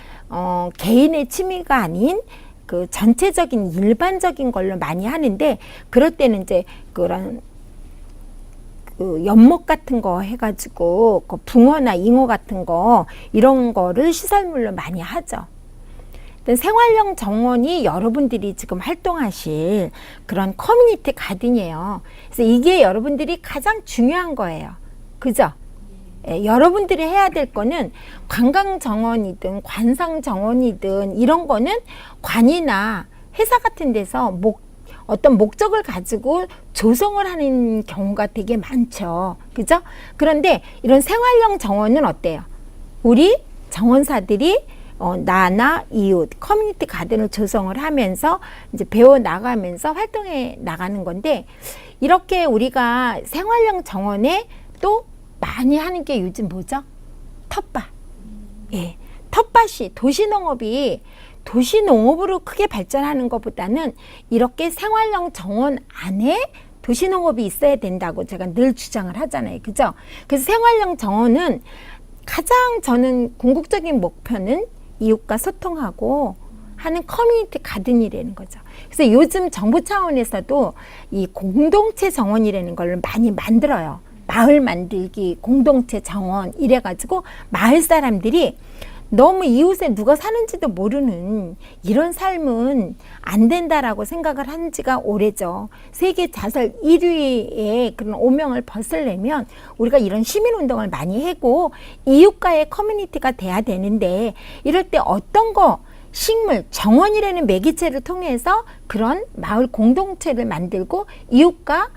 개인의 취미가 아닌 그 전체적인 일반적인 걸로 많이 하는데 그럴 때는 이제 그런 연못 같은 거 해가지고 붕어나 잉어 같은 거 이런 거를 시설물로 많이 하죠. 생활형 정원이 여러분들이 지금 활동하실 그런 커뮤니티 가든이에요. 그래서 이게 여러분들이 가장 중요한 거예요. 그죠? 예, 여러분들이 해야 될 거는 관광 정원이든 관상 정원이든 이런 거는 관이나 회사 같은 데서 어떤 목적을 가지고 조성을 하는 경우가 되게 많죠. 그죠? 그런데 이런 생활형 정원은 어때요? 우리 정원사들이 나나 이웃 커뮤니티 가든을 조성을 하면서 이제 배워 나가면서 활동해 나가는 건데, 이렇게 우리가 생활형 정원에 또 많이 하는 게 요즘 뭐죠? 텃밭. 예. 텃밭이 도시농업으로 크게 발전하는 것보다는 이렇게 생활형 정원 안에 도시농업이 있어야 된다고 제가 늘 주장을 하잖아요. 그죠? 그래서 생활형 정원은 가장 저는 궁극적인 목표는 이웃과 소통하고 하는 커뮤니티 가든이라는 거죠. 그래서 요즘 정부 차원에서도 이 공동체 정원이라는 걸 많이 만들어요. 마을 만들기, 공동체 정원 이래가지고 마을 사람들이 너무 이웃에 누가 사는지도 모르는 이런 삶은 안 된다라고 생각을 한 지가 오래죠. 세계 자살 1위의 그런 오명을 벗으려면 우리가 이런 시민운동을 많이 하고 이웃과의 커뮤니티가 돼야 되는데, 이럴 때 어떤 거 식물, 정원이라는 매개체를 통해서 그런 마을 공동체를 만들고 이웃과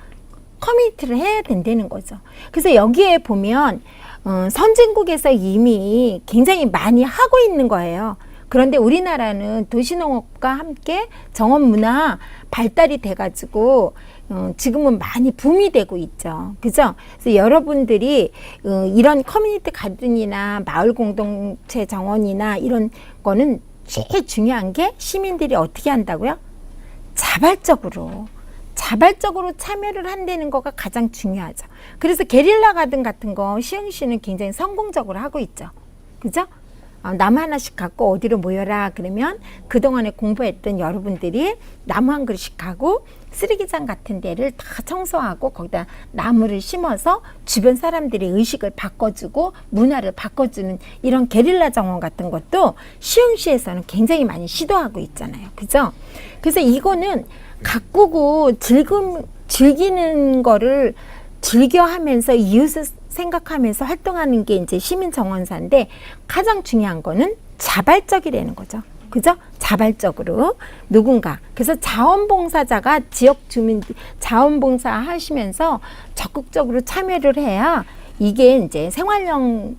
커뮤니티를 해야 된다는 거죠. 그래서 여기에 보면 선진국에서 이미 굉장히 많이 하고 있는 거예요. 그런데 우리나라는 도시농업과 함께 정원문화 발달이 돼가지고 지금은 많이 붐이 되고 있죠. 그죠? 그래서 여러분들이 이런 커뮤니티 가든이나 마을 공동체 정원이나 이런 거는 제일 중요한 게 시민들이 어떻게 한다고요? 자발적으로 참여를 한다는 거가 가장 중요하죠. 그래서 게릴라 가든 같은 거 시흥시는 굉장히 성공적으로 하고 있죠. 그죠? 나무 하나씩 갖고 어디로 모여라 그러면 그동안에 공부했던 여러분들이 나무 한 그릇씩 가고 쓰레기장 같은 데를 다 청소하고 거기다 나무를 심어서 주변 사람들의 의식을 바꿔주고 문화를 바꿔주는 이런 게릴라 정원 같은 것도 시흥시에서는 굉장히 많이 시도하고 있잖아요. 그죠? 그래서 이거는 가꾸고 즐기는 거를 즐겨하면서 이웃을 생각하면서 활동하는 게 이제 시민정원사인데, 가장 중요한 거는 자발적이라는 거죠. 그죠? 자발적으로 누군가. 그래서 자원봉사자가 지역 주민 자원봉사 하시면서 적극적으로 참여를 해야 이게 이제 생활형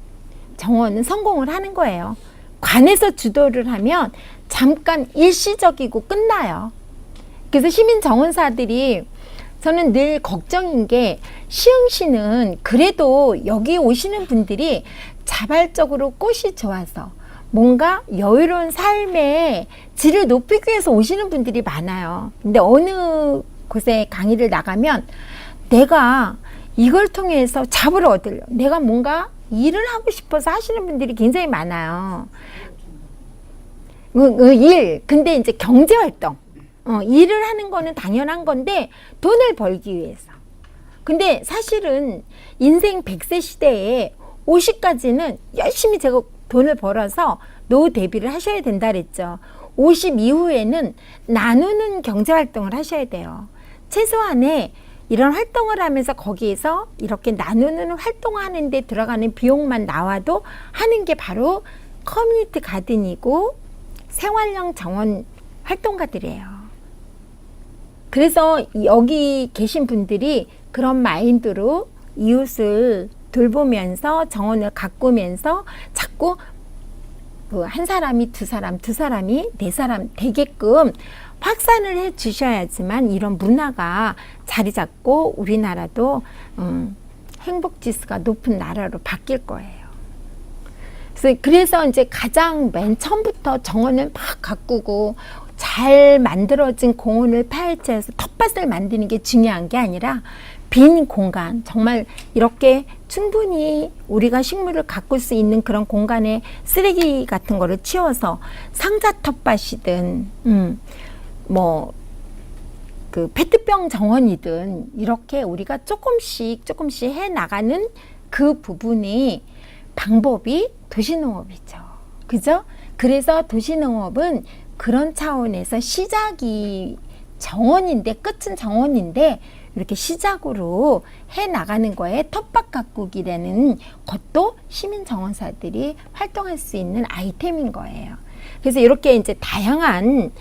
정원은 성공을 하는 거예요. 관에서 주도를 하면 잠깐 일시적이고 끝나요. 그래서 시민정원사들이 저는 늘 걱정인 게, 시흥시는 그래도 여기 오시는 분들이 자발적으로 꽃이 좋아서 뭔가 여유로운 삶의 질을 높이기 위해서 오시는 분들이 많아요. 근데 어느 곳에 강의를 나가면 내가 이걸 통해서 잡을 얻으려, 내가 뭔가 일을 하고 싶어서 하시는 분들이 굉장히 많아요. 근데 이제 경제활동. 일을 하는 거는 당연한 건데 돈을 벌기 위해서. 근데 사실은 인생 100세 시대에 50까지는 열심히 제가 돈을 벌어서 노후 대비를 하셔야 된다 그랬죠. 50 이후에는 나누는 경제활동을 하셔야 돼요. 최소한의 이런 활동을 하면서 거기에서 이렇게 나누는 활동하는 데 들어가는 비용만 나와도 하는 게 바로 커뮤니티 가든이고 생활형 정원 활동가들이에요. 그래서 여기 계신 분들이 그런 마인드로 이웃을 돌보면서 정원을 가꾸면서 자꾸 한 사람이 두 사람이 네 사람 되게끔 확산을 해 주셔야지만 이런 문화가 자리 잡고 우리나라도 행복 지수가 높은 나라로 바뀔 거예요. 그래서 이제 가장 맨 처음부터 정원을 막 가꾸고 잘 만들어진 공원을 파헤쳐서 텃밭을 만드는 게 중요한 게 아니라 빈 공간, 정말 이렇게 충분히 우리가 식물을 가꿀 수 있는 그런 공간에 쓰레기 같은 거를 치워서 상자 텃밭이든 그 페트병 정원이든 이렇게 우리가 조금씩 해 나가는 그 부분이 방법이 도시농업이죠. 그죠? 그래서 도시농업은 그런 차원에서 시작이 정원인데 끝은 정원인데 이렇게 시작으로 해 나가는 거에 텃밭 가꾸기라는 것도 시민 정원사들이 활동할 수 있는 아이템인 거예요. 그래서 이렇게 이제 다양한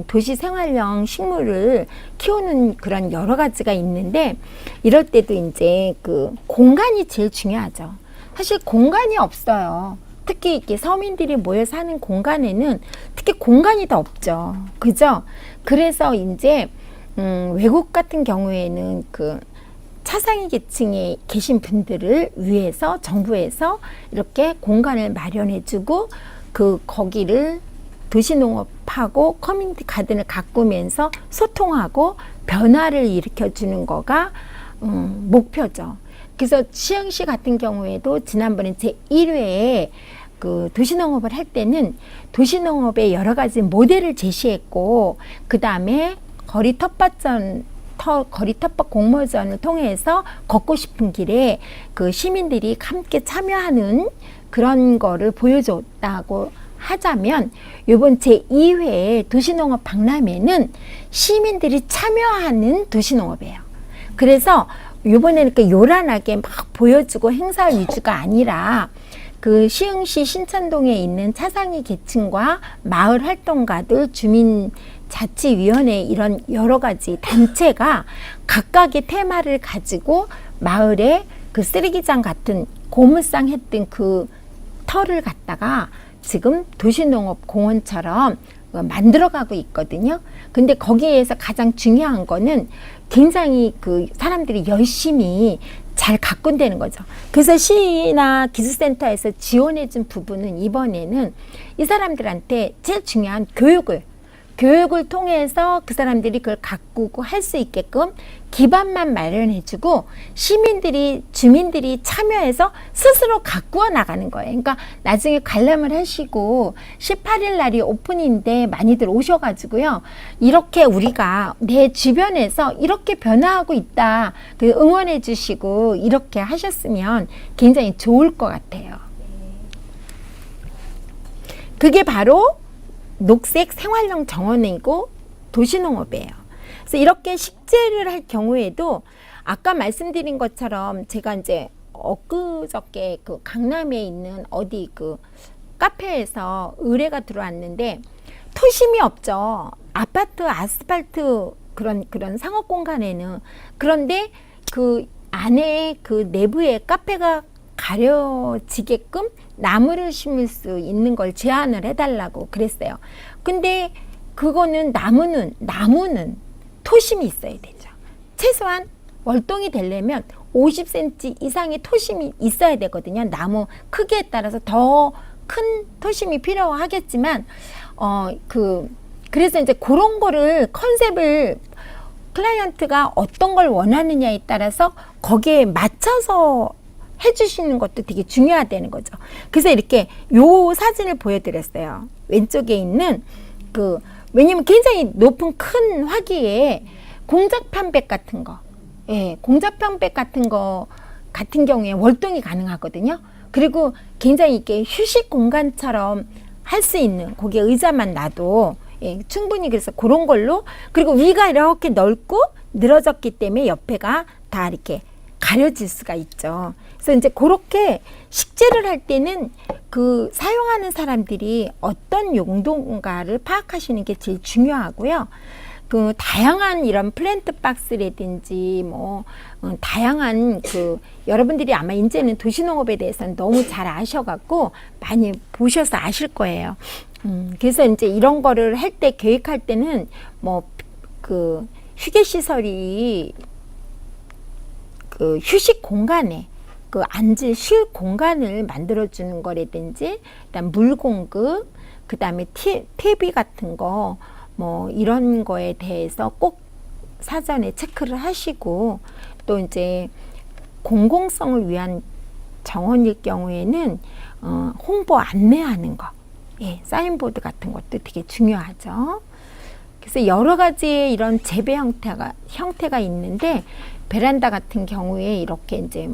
도시 생활형 식물을 키우는 그런 여러 가지가 있는데 이럴 때도 이제 그 공간이 제일 중요하죠. 사실 공간이 없어요. 특히 이렇게 서민들이 모여 사는 공간에는 특히 공간이 더 없죠. 그죠? 그래서 이제 외국 같은 경우에는 그 차상위 계층에 계신 분들을 위해서 정부에서 이렇게 공간을 마련해주고 그 거기를 도시농업하고 커뮤니티 가든을 가꾸면서 소통하고 변화를 일으켜주는 거가 목표죠. 그래서 시흥시 같은 경우에도 지난번에 제1회에 그 도시농업을 할 때는 도시농업의 여러 가지 모델을 제시했고 그 다음에 거리 텃밭 공모전을 통해서 걷고 싶은 길에 그 시민들이 함께 참여하는 그런 거를 보여줬다고 하자면 이번 제2회 도시농업 박람회는 시민들이 참여하는 도시농업이에요. 그래서 이번에는 이렇게 요란하게 막 보여주고 행사 위주가 아니라 그 시흥시 신천동에 있는 차상위 계층과 마을 활동가들, 주민자치위원회 이런 여러 가지 단체가 각각의 테마를 가지고 마을에 그 쓰레기장 같은 고물상 했던 그 털을 갖다가 지금 도시농업 공원처럼 만들어가고 있거든요. 근데 거기에서 가장 중요한 거는 굉장히 그 사람들이 열심히 잘 가꾼다는 거죠. 그래서 시나 기술센터에서 지원해준 부분은 이번에는 이 사람들한테 제일 중요한 교육을 통해서 그 사람들이 그걸 가꾸고 할 수 있게끔 기반만 마련해주고 주민들이 참여해서 스스로 가꾸어 나가는 거예요. 그러니까 나중에 관람을 하시고 18일 날이 오픈인데 많이들 오셔가지고요. 이렇게 우리가 내 주변에서 이렇게 변화하고 있다. 그 응원해 주시고 이렇게 하셨으면 굉장히 좋을 것 같아요. 그게 바로 녹색 생활형 정원이고 도시농업이에요. 그래서 이렇게 식재를 할 경우에도 아까 말씀드린 것처럼 제가 이제 엊그저께 그 강남에 있는 어디 그 카페에서 의뢰가 들어왔는데 토심이 없죠. 아파트 아스팔트 그런 상업 공간에는. 그런데 그 안에 그 내부에 카페가 가려지게끔 나무를 심을 수 있는 걸 제안을 해달라고 그랬어요. 근데 그거는 나무는 토심이 있어야 되죠. 최소한 월동이 되려면 50cm 이상의 토심이 있어야 되거든요. 나무 크기에 따라서 더 큰 토심이 필요하겠지만 그래서 이제 그런 거를 컨셉을 클라이언트가 어떤 걸 원하느냐에 따라서 거기에 맞춰서 해주시는 것도 되게 중요하다는 거죠. 그래서 이렇게 요 사진을 보여드렸어요. 왼쪽에 있는 왜냐면 굉장히 높은 큰 화기에 공작 편백 같은 거, 공작 편백 같은 거 같은 경우에 월동이 가능하거든요. 그리고 굉장히 이렇게 휴식 공간처럼 할 수 있는 거기에 의자만 놔도 충분히 그래서 그런 걸로 그리고 위가 이렇게 넓고 늘어졌기 때문에 옆에가 다 이렇게 가려질 수가 있죠. 그래서 이제 그렇게 식재를 할 때는 그 사용하는 사람들이 어떤 용도인가를 파악하시는 게 제일 중요하고요. 그 다양한 이런 플랜트 박스라든지 다양한 여러분들이 아마 이제는 도시농업에 대해서는 너무 잘 아셔갖고 많이 보셔서 아실 거예요. 그래서 이제 이런 거를 할 때 계획할 때는 휴게 시설이 휴식 공간에 앉을 쉴 공간을 만들어주는 거라든지, 그다음 물 공급, 그다음에 TV 같은 거, 이런 거에 대해서 꼭 사전에 체크를 하시고, 또 이제 공공성을 위한 정원일 경우에는 홍보 안내하는 거, 사인보드 같은 것도 되게 중요하죠. 그래서 여러 가지의 이런 재배 형태가 있는데, 베란다 같은 경우에 이렇게 이제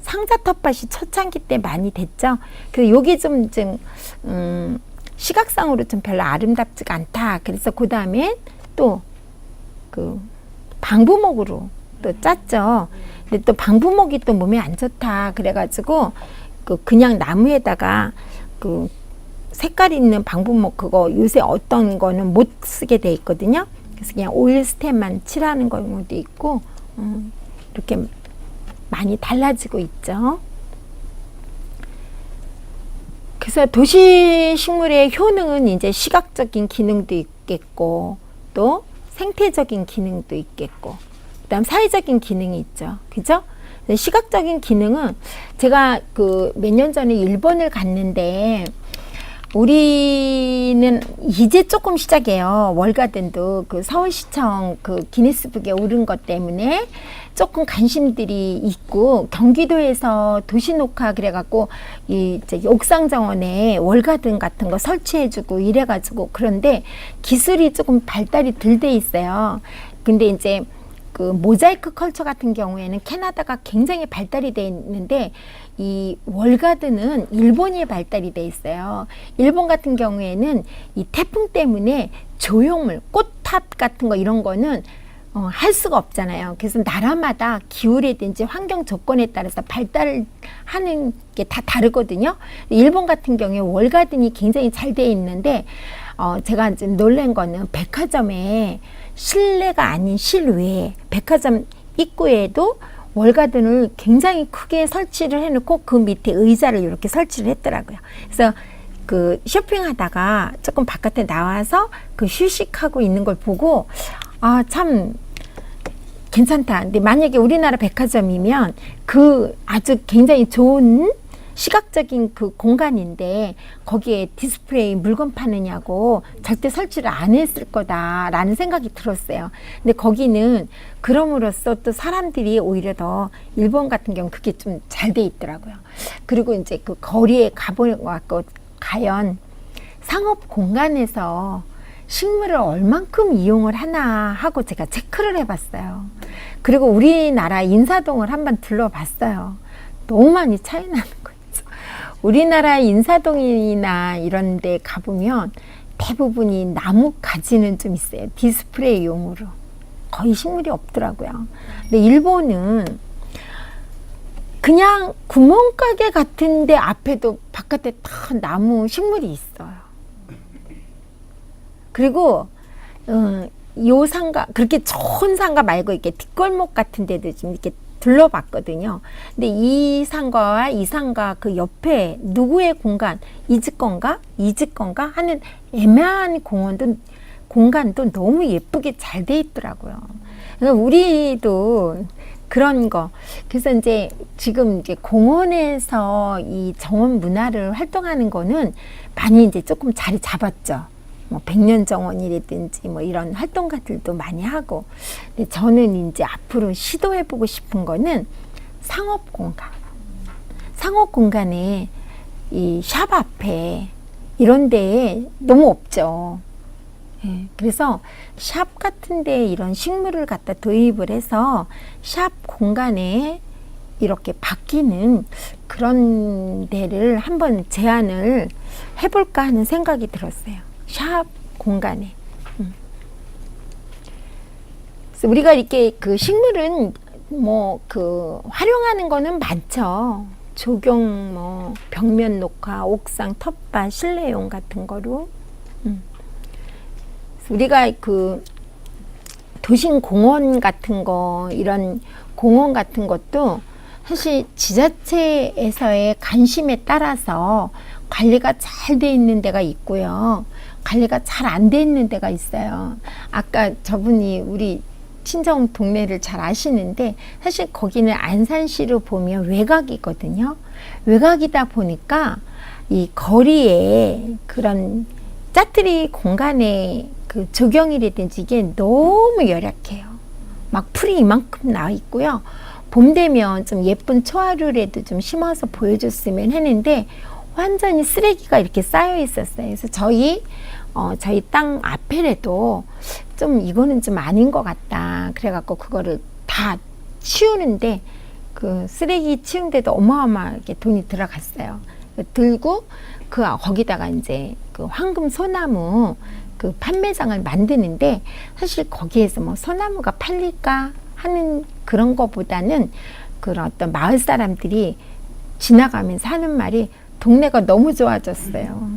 상자 텃밭이 초창기 때 많이 됐죠. 그래서 요게 좀 시각상으로 좀 별로 아름답지가 않다. 그래서 그 다음에 또 그 방부목으로 또 짰죠. 근데 또 방부목이 또 몸에 안 좋다. 그래가지고 그냥 나무에다가 그 색깔 있는 방부목 그거 요새 어떤 거는 못 쓰게 돼 있거든요. 그래서 그냥 오일 스텐만 칠하는 경우도 있고 이렇게 많이 달라지고 있죠. 그래서 도시 식물의 효능은 이제 시각적인 기능도 있겠고 또 생태적인 기능도 있겠고 그다음 사회적인 기능이 있죠. 그죠? 시각적인 기능은 제가 그 몇 년 전에 일본을 갔는데 우리는 이제 조금 시작해요. 월가든도 그 서울시청 그 기네스북에 오른 것 때문에 조금 관심들이 있고 경기도에서 도시녹화 그래갖고 이 저기 옥상 정원에 월가든 같은 거 설치해주고 이래가지고 그런데 기술이 조금 발달이 덜 돼 있어요. 근데 이제 그 모자이크 컬처 같은 경우에는 캐나다가 굉장히 발달이 돼 있는데 이 월가든은 일본이 발달이 돼 있어요. 일본 같은 경우에는 이 태풍 때문에 조형물, 꽃탑 같은 거 이런 거는 할 수가 없잖아요. 그래서 나라마다 기후라든지 환경 조건에 따라서 발달하는 게 다 다르거든요. 일본 같은 경우에 월가든이 굉장히 잘 돼 있는데 제가 좀 놀란 거는 백화점에 실내가 아닌 실외에 백화점 입구에도 월가든을 굉장히 크게 설치를 해놓고 그 밑에 의자를 이렇게 설치를 했더라고요. 그래서 그 쇼핑하다가 조금 바깥에 나와서 그 휴식하고 있는 걸 보고 아, 참 괜찮다. 근데 만약에 우리나라 백화점이면 그 아주 굉장히 좋은 시각적인 그 공간인데 거기에 디스플레이 물건 파느냐고 절대 설치를 안 했을 거다라는 생각이 들었어요. 근데 거기는 그럼으로써 또 사람들이 오히려 더 일본 같은 경우 그게 좀 잘 돼 있더라고요. 그리고 이제 그 거리에 가보고 과연 상업 공간에서 식물을 얼만큼 이용을 하나 하고 제가 체크를 해봤어요. 그리고 우리나라 인사동을 한번 둘러봤어요. 너무 많이 차이 나는 거예요. 우리나라 인사동이나 이런 데 가보면 대부분이 나무 가지는 좀 있어요. 디스플레이용으로. 거의 식물이 없더라고요. 근데 일본은 그냥 구멍가게 같은데 앞에도 바깥에 다 나무 식물이 있어요. 그리고 요 상가 그렇게 좋은 상가 말고 이렇게 뒷골목 같은 데도 좀 이렇게 둘러봤거든요. 근데 이 상가와 이 상가 그 옆에 누구의 공간, 이 집 건가? 이 집 건가? 하는 애매한 공간도 너무 예쁘게 잘 돼 있더라고요. 그러니까 우리도 그런 거. 그래서 이제 지금 이제 공원에서 이 정원 문화를 활동하는 거는 많이 이제 조금 자리 잡았죠. 뭐 백년 정원이라든지 뭐 이런 활동가들도 많이 하고. 근데 저는 이제 앞으로 시도해보고 싶은 거는 상업 공간. 상업 공간에 이 샵 앞에 이런 데에 너무 없죠. 예, 그래서 샵 같은 데 이런 식물을 갖다 도입을 해서 샵 공간에 이렇게 바뀌는 그런 데를 한번 제안을 해볼까 하는 생각이 들었어요. 샵 공간에. 그래서 우리가 이렇게 그 식물은 뭐 그 활용하는 거는 많죠. 조경, 뭐 벽면 녹화, 옥상 텃밭, 실내용 같은 거로. 우리가 그 도심 공원 같은 거, 이런 공원 같은 것도 사실 지자체에서의 관심에 따라서 관리가 잘 돼 있는 데가 있고요. 관리가 잘 안 돼 있는 데가 있어요. 아까 저분이 우리 친정 동네를 잘 아시는데 사실 거기는 안산시로 보면 외곽이거든요. 외곽이다 보니까 이 거리에 그런 짜투리 공간에 그 조경이라든지 이게 너무 열악해요. 막 풀이 이만큼 나와 있고요. 봄 되면 좀 예쁜 초하루라도 좀 심어서 보여줬으면 했는데 완전히 쓰레기가 이렇게 쌓여 있었어요. 그래서 저희 땅 앞에라도 좀 이거는 좀 아닌 것 같다. 그래갖고 그거를 다 치우는데 그 쓰레기 치운데도 어마어마하게 돈이 들어갔어요. 들고 거기다가 이제 그 황금 소나무 그 판매장을 만드는데, 사실 거기에서 뭐 소나무가 팔릴까 하는 그런 거보다는 그런 어떤 마을 사람들이 지나가면서 하는 말이 동네가 너무 좋아졌어요.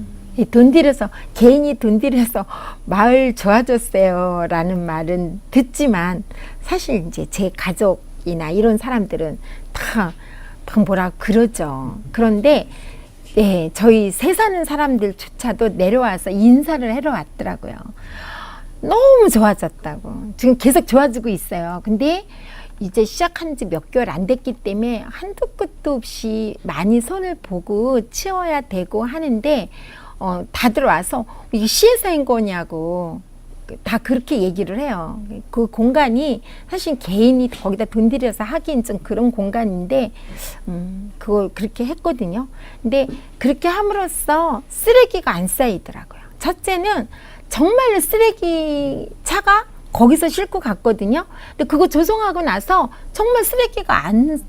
돈 들여서, 개인이 돈 들여서 마을 좋아졌어요 라는 말은 듣지만, 사실 이제 제 가족이나 이런 사람들은 다 뭐라 그러죠. 그런데 네, 저희 새 사는 사람들조차도 내려와서 인사를 하러 왔더라고요. 너무 좋아졌다고. 지금 계속 좋아지고 있어요. 근데 이제 시작한 지 몇 개월 안 됐기 때문에 한도 끝도 없이 많이 손을 보고 치워야 되고 하는데, 다들 와서 이게 시에서 한 거냐고 다 그렇게 얘기를 해요. 그 공간이 사실 개인이 거기다 돈 들여서 하긴 좀 그런 공간인데, 그걸 그렇게 했거든요. 근데 그렇게 함으로써 쓰레기가 안 쌓이더라고요. 첫째는 정말로 쓰레기 차가 거기서 싣고 갔거든요. 근데 그거 조성하고 나서 정말 쓰레기가 안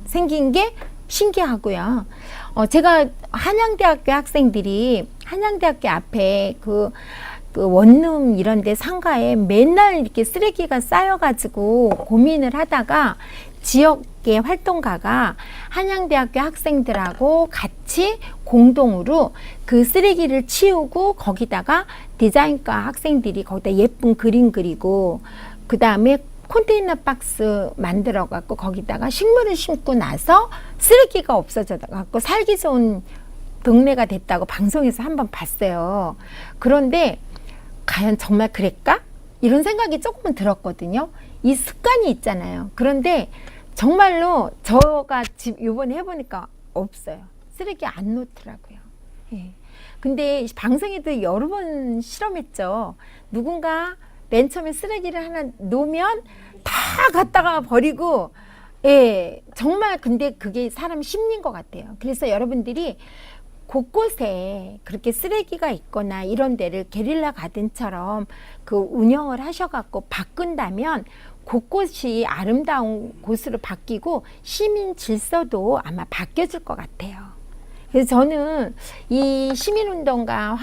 생긴 게 신기하고요. 제가 한양대학교 학생들이 한양대학교 앞에 그 원룸 이런 데 상가에 맨날 이렇게 쓰레기가 쌓여가지고 고민을 하다가, 지역의 활동가가 한양대학교 학생들하고 같이 공동으로 그 쓰레기를 치우고, 거기다가 디자인과 학생들이 거기다 예쁜 그림 그리고, 그 다음에 컨테이너 박스 만들어 갖고 거기다가 식물을 심고 나서 쓰레기가 없어져 갖고 살기 좋은 동네가 됐다고 방송에서 한번 봤어요. 그런데 과연 정말 그랬까? 이런 생각이 조금은 들었거든요. 이 습관이 있잖아요. 그런데 정말로 저가 이번에 해보니까 없어요. 쓰레기 안 놓더라고요. 예. 근데 방송에도 여러 번 실험했죠. 누군가 맨 처음에 쓰레기를 하나 놓으면 다 갖다가 버리고, 예, 정말 근데 그게 사람 심리인 것 같아요. 그래서 여러분들이 곳곳에 그렇게 쓰레기가 있거나 이런 데를 게릴라 가든처럼 그 운영을 하셔갖고 바꾼다면 곳곳이 아름다운 곳으로 바뀌고 시민 질서도 아마 바뀌어질 것 같아요. 그래서 저는 이 시민운동가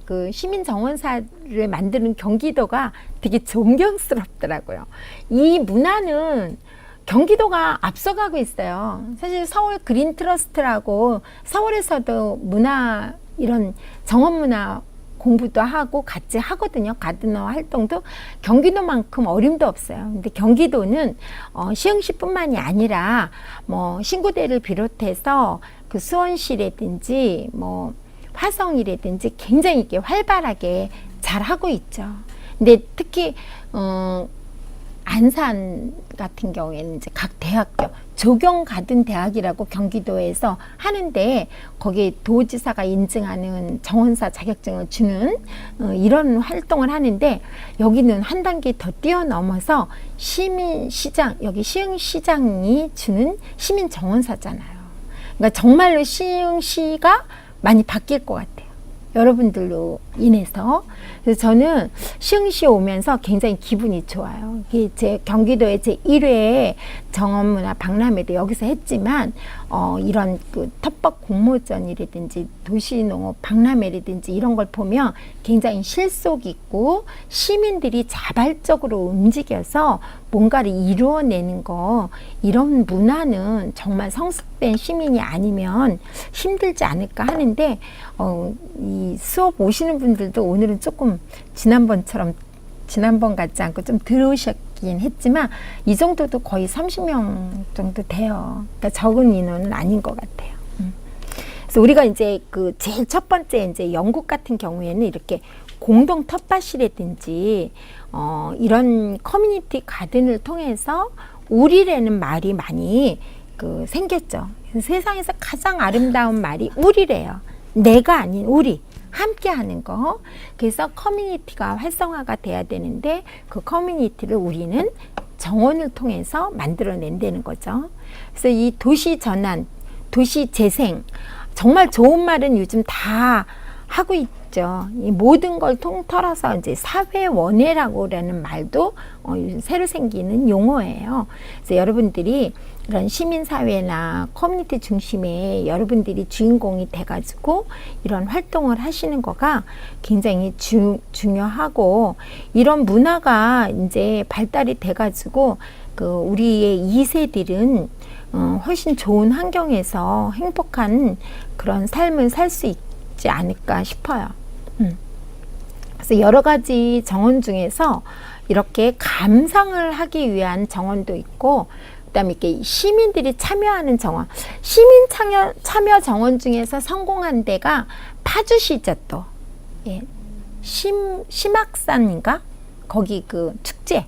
그 시민정원사를 만드는 경기도가 되게 존경스럽더라고요. 이 문화는 경기도가 앞서가고 있어요. 사실 서울 그린 트러스트라고 서울에서도 문화, 이런 정원 문화 공부도 하고 같이 하거든요. 가드너 활동도 경기도만큼 어림도 없어요. 근데 경기도는 시흥시뿐만이 아니라 뭐 신구대를 비롯해서 그 수원시라든지 뭐 화성이라든지 굉장히 이렇게 활발하게 잘 하고 있죠. 근데 특히 안산 같은 경우에는 이제 각 대학교, 조경가든대학이라고 경기도에서 하는데, 거기에 도지사가 인증하는 정원사 자격증을 주는 이런 활동을 하는데, 여기는 한 단계 더 뛰어넘어서 시민시장, 여기 시흥시장이 주는 시민정원사잖아요. 그러니까 정말로 시흥시가 많이 바뀔 것 같아요. 여러분들로 인해서. 그래서 저는 시흥시에 오면서 굉장히 기분이 좋아요. 이게 제 경기도의 제 1회 정원문화 박람회도 여기서 했지만, 이런 그 텃밭 공모전이라든지 도시농업 박람회라든지 이런 걸 보면 굉장히 실속 있고 시민들이 자발적으로 움직여서 뭔가를 이루어내는 거, 이런 문화는 정말 성숙된 시민이 아니면 힘들지 않을까 하는데, 이 수업 오시는 분들도 오늘은 조금 지난번 같지 않고 좀 들어오셨긴 했지만, 이 정도도 거의 30명 정도 돼요. 그러니까 적은 인원은 아닌 것 같아요. 그래서 우리가 이제 그 제일 첫 번째 이제 영국 같은 경우에는 이렇게 공동 텃밭이라든지 이런 커뮤니티 가든을 통해서 우리라는 말이 많이 그 생겼죠. 세상에서 가장 아름다운 말이 우리래요. 내가 아닌 우리. 함께 하는 거. 그래서 커뮤니티가 활성화가 돼야 되는데, 그 커뮤니티를 우리는 정원을 통해서 만들어낸다는 거죠. 그래서 이 도시 전환, 도시 재생, 정말 좋은 말은 요즘 다 하고 있죠. 이 모든 걸 통틀어서 이제 사회원외라고라는 말도 새로 생기는 용어예요. 그래서 여러분들이 이런 시민사회나 커뮤니티 중심의 여러분들이 주인공이 돼가지고 이런 활동을 하시는 거가 굉장히 중요하고, 이런 문화가 이제 발달이 돼가지고 그 우리의 2세들은 훨씬 좋은 환경에서 행복한 그런 삶을 살 수 있지 않을까 싶어요. 그래서 여러 가지 정원 중에서 이렇게 감상을 하기 위한 정원도 있고, 그다음에 이렇게 시민들이 참여하는 정원, 시민 참여 정원 중에서 성공한 데가 파주시죠. 또 예. 심악산인가 거기 그 축제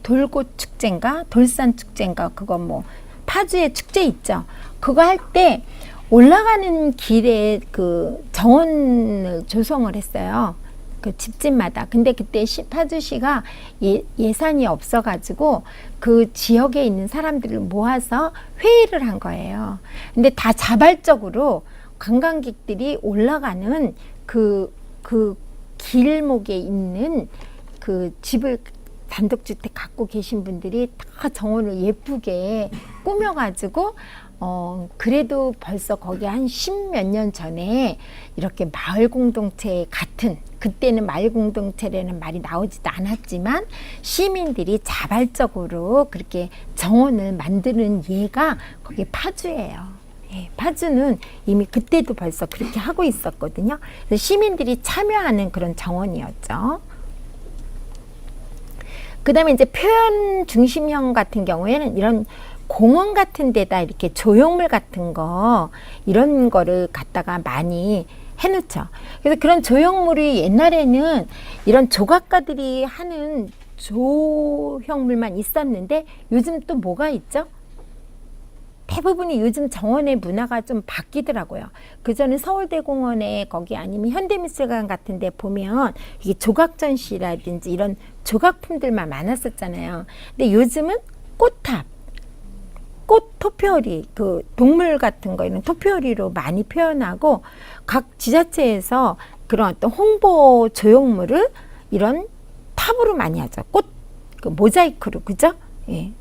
돌꽃 축제인가 돌산 축제인가, 그거 뭐 파주에 축제 있죠. 그거 할 때 올라가는 길에 그 정원을 조성을 했어요. 그 집집마다. 근데 그때 파주시가 예산이 없어가지고 그 지역에 있는 사람들을 모아서 회의를 한 거예요. 근데 다 자발적으로 관광객들이 올라가는 그 길목에 있는 그 집을 단독주택 갖고 계신 분들이 다 정원을 예쁘게 꾸며가지고 그래도 벌써 거기 한 10몇 년 전에 이렇게 마을 공동체 같은, 그때는 마을 공동체라는 말이 나오지도 않았지만 시민들이 자발적으로 그렇게 정원을 만드는 예가 거기 파주예요. 예, 파주는 이미 그때도 벌써 그렇게 하고 있었거든요. 그래서 시민들이 참여하는 그런 정원이었죠. 그 다음에 이제 표현 중심형 같은 경우에는 이런 공원 같은 데다 이렇게 조형물 같은 거, 이런 거를 갖다가 많이 해놓죠. 그래서 그런 조형물이 옛날에는 이런 조각가들이 하는 조형물만 있었는데 요즘 또 뭐가 있죠? 대부분이 요즘 정원의 문화가 좀 바뀌더라고요. 그전에 서울대공원에 거기 아니면 현대미술관 같은 데 보면 이게 조각 전시라든지 이런 조각품들만 많았었잖아요. 근데 요즘은 꽃탑, 꽃 토피어리, 그 동물 같은 거 이런 토피어리로 많이 표현하고, 각 지자체에서 그런 어떤 홍보 조형물을 이런 탑으로 많이 하죠. 꽃 그 모자이크로, 그죠? 예.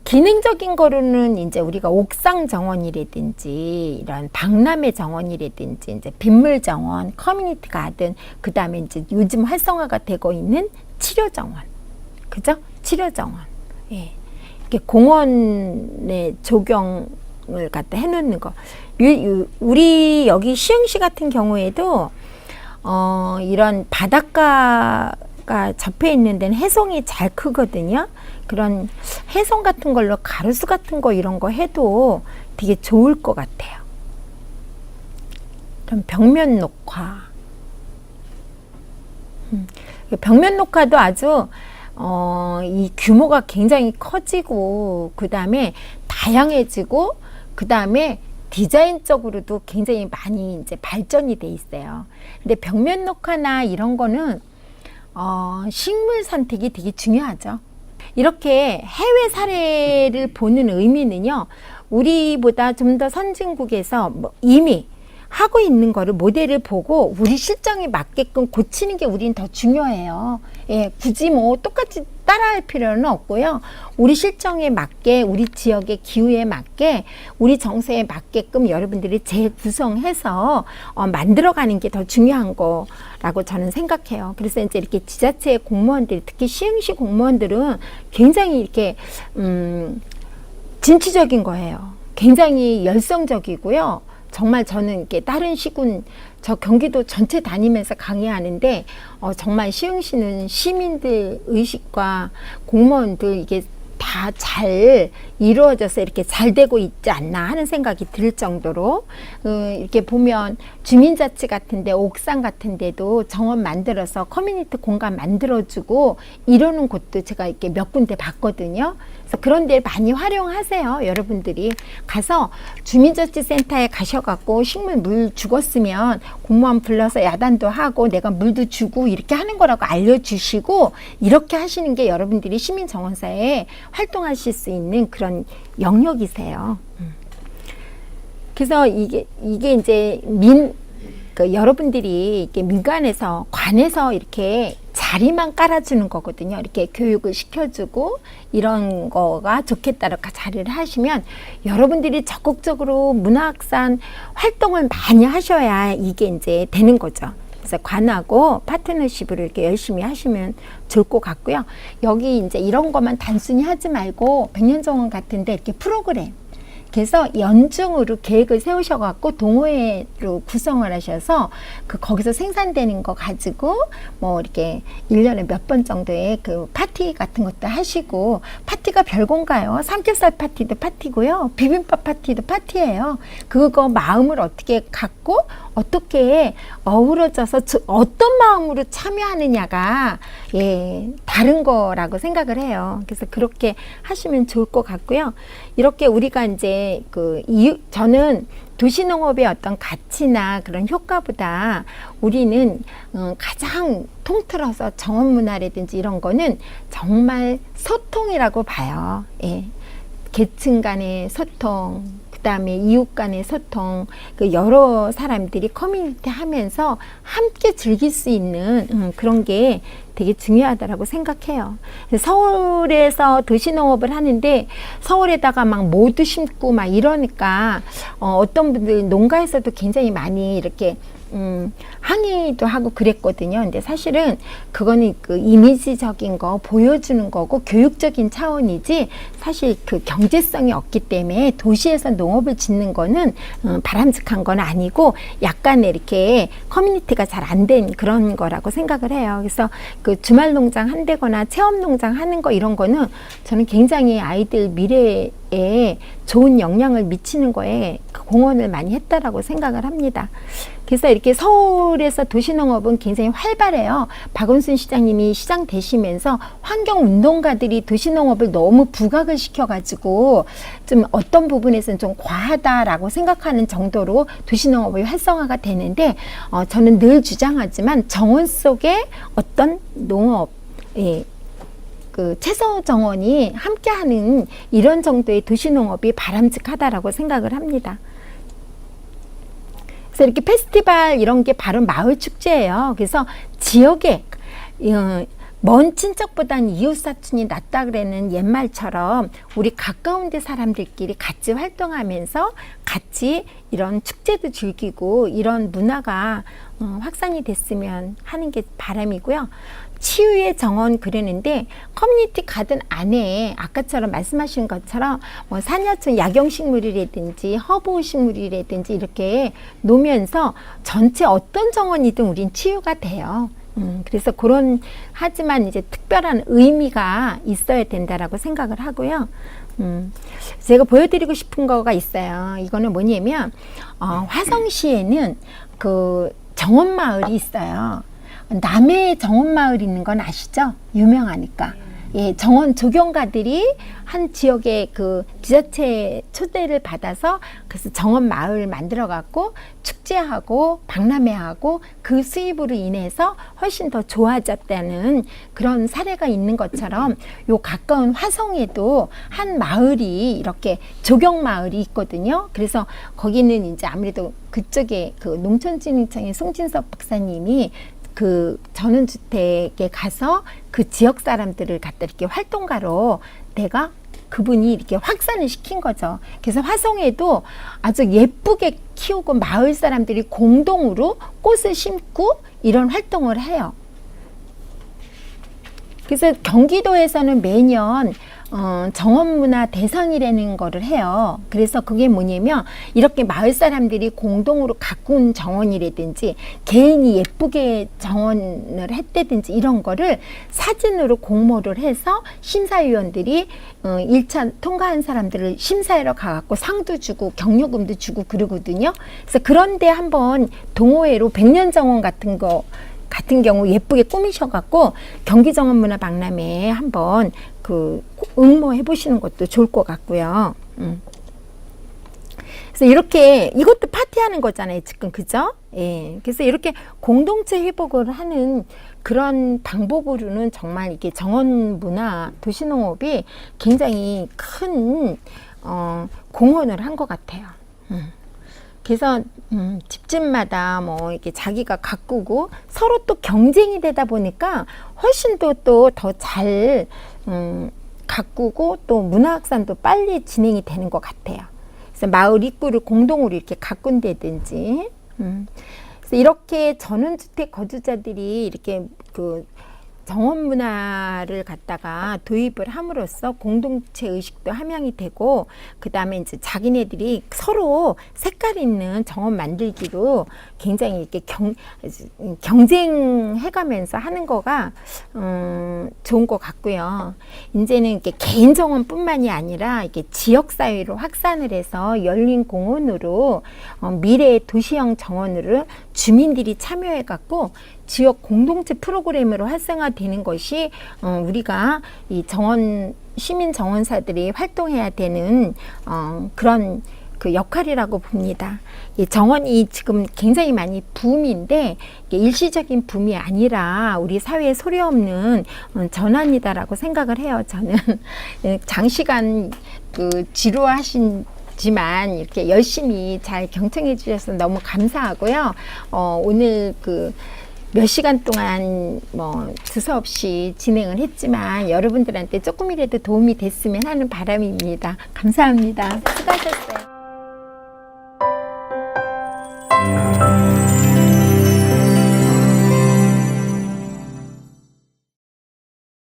기능적인 거로는 이제 우리가 옥상 정원이라든지 이런 박람회 정원이라든지 이제 빗물 정원, 커뮤니티 가든, 그 다음에 이제 요즘 활성화가 되고 있는 치료 정원, 그죠? 치료 정원. 예. 이렇게 공원에 조경을 갖다 해놓는 거. 우리 여기 시흥시 같은 경우에도 이런 바닷가가 접해 있는 데는 해송이 잘 크거든요. 그런 해송 같은 걸로 가로수 같은 거 이런 거 해도 되게 좋을 것 같아요. 그럼 벽면 녹화. 벽면 녹화도 아주 이 규모가 굉장히 커지고, 그 다음에 다양해지고, 그 다음에 디자인적으로도 굉장히 많이 이제 발전이 돼 있어요. 근데 벽면 녹화나 이런 거는 식물 선택이 되게 중요하죠. 이렇게 해외 사례를 보는 의미는요, 우리보다 좀 더 선진국에서 뭐 이미 하고 있는 거를 모델을 보고 우리 실정에 맞게끔 고치는 게 우리는 더 중요해요. 예, 굳이 뭐 똑같이 따라할 필요는 없고요. 우리 실정에 맞게, 우리 지역의 기후에 맞게, 우리 정서에 맞게끔 여러분들이 재구성해서 만들어가는 게 더 중요한 거라고 저는 생각해요. 그래서 이제 이렇게 지자체 공무원들, 특히 시흥시 공무원들은 굉장히 이렇게 진취적인 거예요. 굉장히 열성적이고요. 정말 저는 이렇게 다른 시군, 저 경기도 전체 다니면서 강의하는데 정말 시흥시는 시민들 의식과 공무원들 이게 다 잘 이루어져서 이렇게 잘 되고 있지 않나 하는 생각이 들 정도로, 이렇게 보면 주민자치 같은데, 옥상 같은데도 정원 만들어서 커뮤니티 공간 만들어주고 이러는 곳도 제가 이렇게 몇 군데 봤거든요. 그래서 그런 데 많이 활용하세요. 여러분들이 가서 주민자치센터에 가셔갖고 식물 물 죽었으면 공무원 불러서 야단도 하고 내가 물도 주고 이렇게 하는 거라고 알려주시고, 이렇게 하시는 게 여러분들이 시민정원사에 활동하실 수 있는 그런 영역이세요. 그래서 이게 이제 여러분들이 이렇게 민간에서 관에서 이렇게 자리만 깔아주는 거거든요. 이렇게 교육을 시켜주고 이런 거가 좋겠다고 자리를 하시면 여러분들이 적극적으로 문화학산 활동을 많이 하셔야 이게 이제 되는 거죠. 그래서 관하고 파트너십으로 이렇게 열심히 하시면 좋을 것 같고요. 여기 이제 이런 것만 단순히 하지 말고 백년정원 같은데 이렇게 프로그램, 그래서 연중으로 계획을 세우셔갖고 동호회로 구성을 하셔서 거기서 생산되는 거 가지고 뭐 이렇게 1년에 몇 번 정도의 그 파티 같은 것도 하시고, 파티가 별건가요? 삼겹살 파티도 파티고요. 비빔밥 파티도 파티예요. 그거 마음을 어떻게 갖고 어떻게 어우러져서 어떤 마음으로 참여하느냐가 다른 거라고 생각을 해요. 그래서 그렇게 하시면 좋을 것 같고요. 이렇게 우리가 이제 저는 도시농업의 어떤 가치나 그런 효과보다 우리는 가장 통틀어서 정원문화라든지 이런 거는 정말 소통이라고 봐요. 계층 간의 소통, 그 다음에 이웃 간의 소통, 여러 사람들이 커뮤니티 하면서 함께 즐길 수 있는 그런 게 되게 중요하다고 생각해요. 서울에서 도시농업을 하는데 서울에다가 막 모두 심고 막 이러니까 어떤 분들 농가에서도 굉장히 많이 이렇게 항의도 하고 그랬거든요. 근데 사실은 그거는 그 이미지적인 거 보여주는 거고 교육적인 차원이지 사실 그 경제성이 없기 때문에 도시에서 농업을 짓는 거는 바람직한 건 아니고 약간의 이렇게 커뮤니티가 잘 안 된 그런 거라고 생각을 해요. 그래서 그 주말 농장 한다거나 체험 농장 하는 거 이런 거는 저는 굉장히 아이들 미래에 좋은 영향을 미치는 거에 공헌을 많이 했다라고 생각을 합니다. 그래서 이렇게 서울에서 도시농업은 굉장히 활발해요. 박원순 시장님이 시장 되시면서 환경운동가들이 도시농업을 너무 부각을 시켜가지고 좀 어떤 부분에서는 좀 과하다라고 생각하는 정도로 도시농업이 활성화가 되는데 저는 늘 주장하지만 정원 속에 어떤 농업, 그 채소 정원이 함께하는 이런 정도의 도시농업이 바람직하다라고 생각을 합니다. 그래서 이렇게 페스티벌 이런 게 바로 마을 축제예요. 그래서 지역에 먼 친척보다는 이웃사촌이 낫다 그러는 옛말처럼 우리 가까운 데 사람들끼리 같이 활동하면서 같이 이런 축제도 즐기고 이런 문화가 확산이 됐으면 하는 게 바람이고요. 치유의 정원 그러는데 커뮤니티 가든 안에 아까처럼 말씀하신 것처럼 뭐 산야촌 약용식물이라든지 허브식물이라든지 이렇게 놓으면서 전체 어떤 정원이든 우린 치유가 돼요. 그래서 그런 하지만 이제 특별한 의미가 있어야 된다라고 생각을 하고요. 제가 보여드리고 싶은 거가 있어요. 이거는 뭐냐면 화성시에는 그 정원마을이 있어요. 남해 정원마을 있는 건 아시죠? 유명하니까. 정원 조경가들이 한 지역의 그 지자체 초대를 받아서 그래서 정원 마을 만들어 갖고 축제하고 박람회하고 그 수입으로 인해서 훨씬 더 좋아졌다는 그런 사례가 있는 것처럼 요 가까운 화성에도 한 마을이 이렇게 조경 마을이 있거든요. 그래서 거기는 이제 아무래도 그쪽에 그 농촌진흥청의 송진섭 박사님이 그 전원주택에 가서 그 지역 사람들을 갖다 이렇게 활동가로 내가 그분이 이렇게 확산을 시킨 거죠. 그래서 화성에도 아주 예쁘게 키우고 마을 사람들이 공동으로 꽃을 심고 이런 활동을 해요. 그래서 경기도에서는 매년 정원문화 대상이라는 거를 해요. 그래서 그게 뭐냐면 이렇게 마을 사람들이 공동으로 가꾼 정원이라든지 개인이 예쁘게 정원을 했다든지 이런 거를 사진으로 공모를 해서 심사위원들이 1차 통과한 사람들을 심사하러 가갖고 상도 주고 경료금도 주고 그러거든요. 그래서 그런데 한번 동호회로 백년정원 같은 경우 예쁘게 꾸미셔갖고 경기정원문화박람회에 한번 그 응모해 보시는 것도 좋을 것 같고요. 그래서 이렇게 이것도 파티하는 거잖아요, 지금 그죠? 그래서 이렇게 공동체 회복을 하는 그런 방법으로는 정말 이게 정원문화 도시농업이 굉장히 큰 공헌을 한 것 같아요. 그래서 집집마다 뭐 이렇게 자기가 가꾸고 서로 또 경쟁이 되다 보니까 훨씬 더 잘 가꾸고 또 문화확산도 빨리 진행이 되는 것 같아요. 그래서 마을 입구를 공동으로 이렇게 가꾼다든지, 그래서 이렇게 전원주택 거주자들이 이렇게 그 정원 문화를 갖다가 도입을 함으로써 공동체 의식도 함양이 되고, 그 다음에 이제 자기네들이 서로 색깔 있는 정원 만들기로 굉장히 이렇게 경쟁해가면서 하는 거가 좋은 것 같고요. 이제는 이렇게 개인 정원뿐만이 아니라 이게 지역 사회로 확산을 해서 열린 공원으로 미래의 도시형 정원으로 주민들이 참여해 갖고 지역 공동체 프로그램으로 활성화되는 것이 우리가 이 시민 정원사들이 활동해야 되는 그런 그 역할이라고 봅니다. 이 정원이 지금 굉장히 많이 붐인데 이게 일시적인 붐이 아니라 우리 사회에 소리 없는 전환이다라고 생각을 해요. 저는 장시간 그 지루하시지만 이렇게 열심히 잘 경청해 주셔서 너무 감사하고요. 오늘 그 몇 시간 동안 뭐 두서없이 진행을 했지만 여러분들한테 조금이라도 도움이 됐으면 하는 바람입니다. 감사합니다. 수고하셨어요.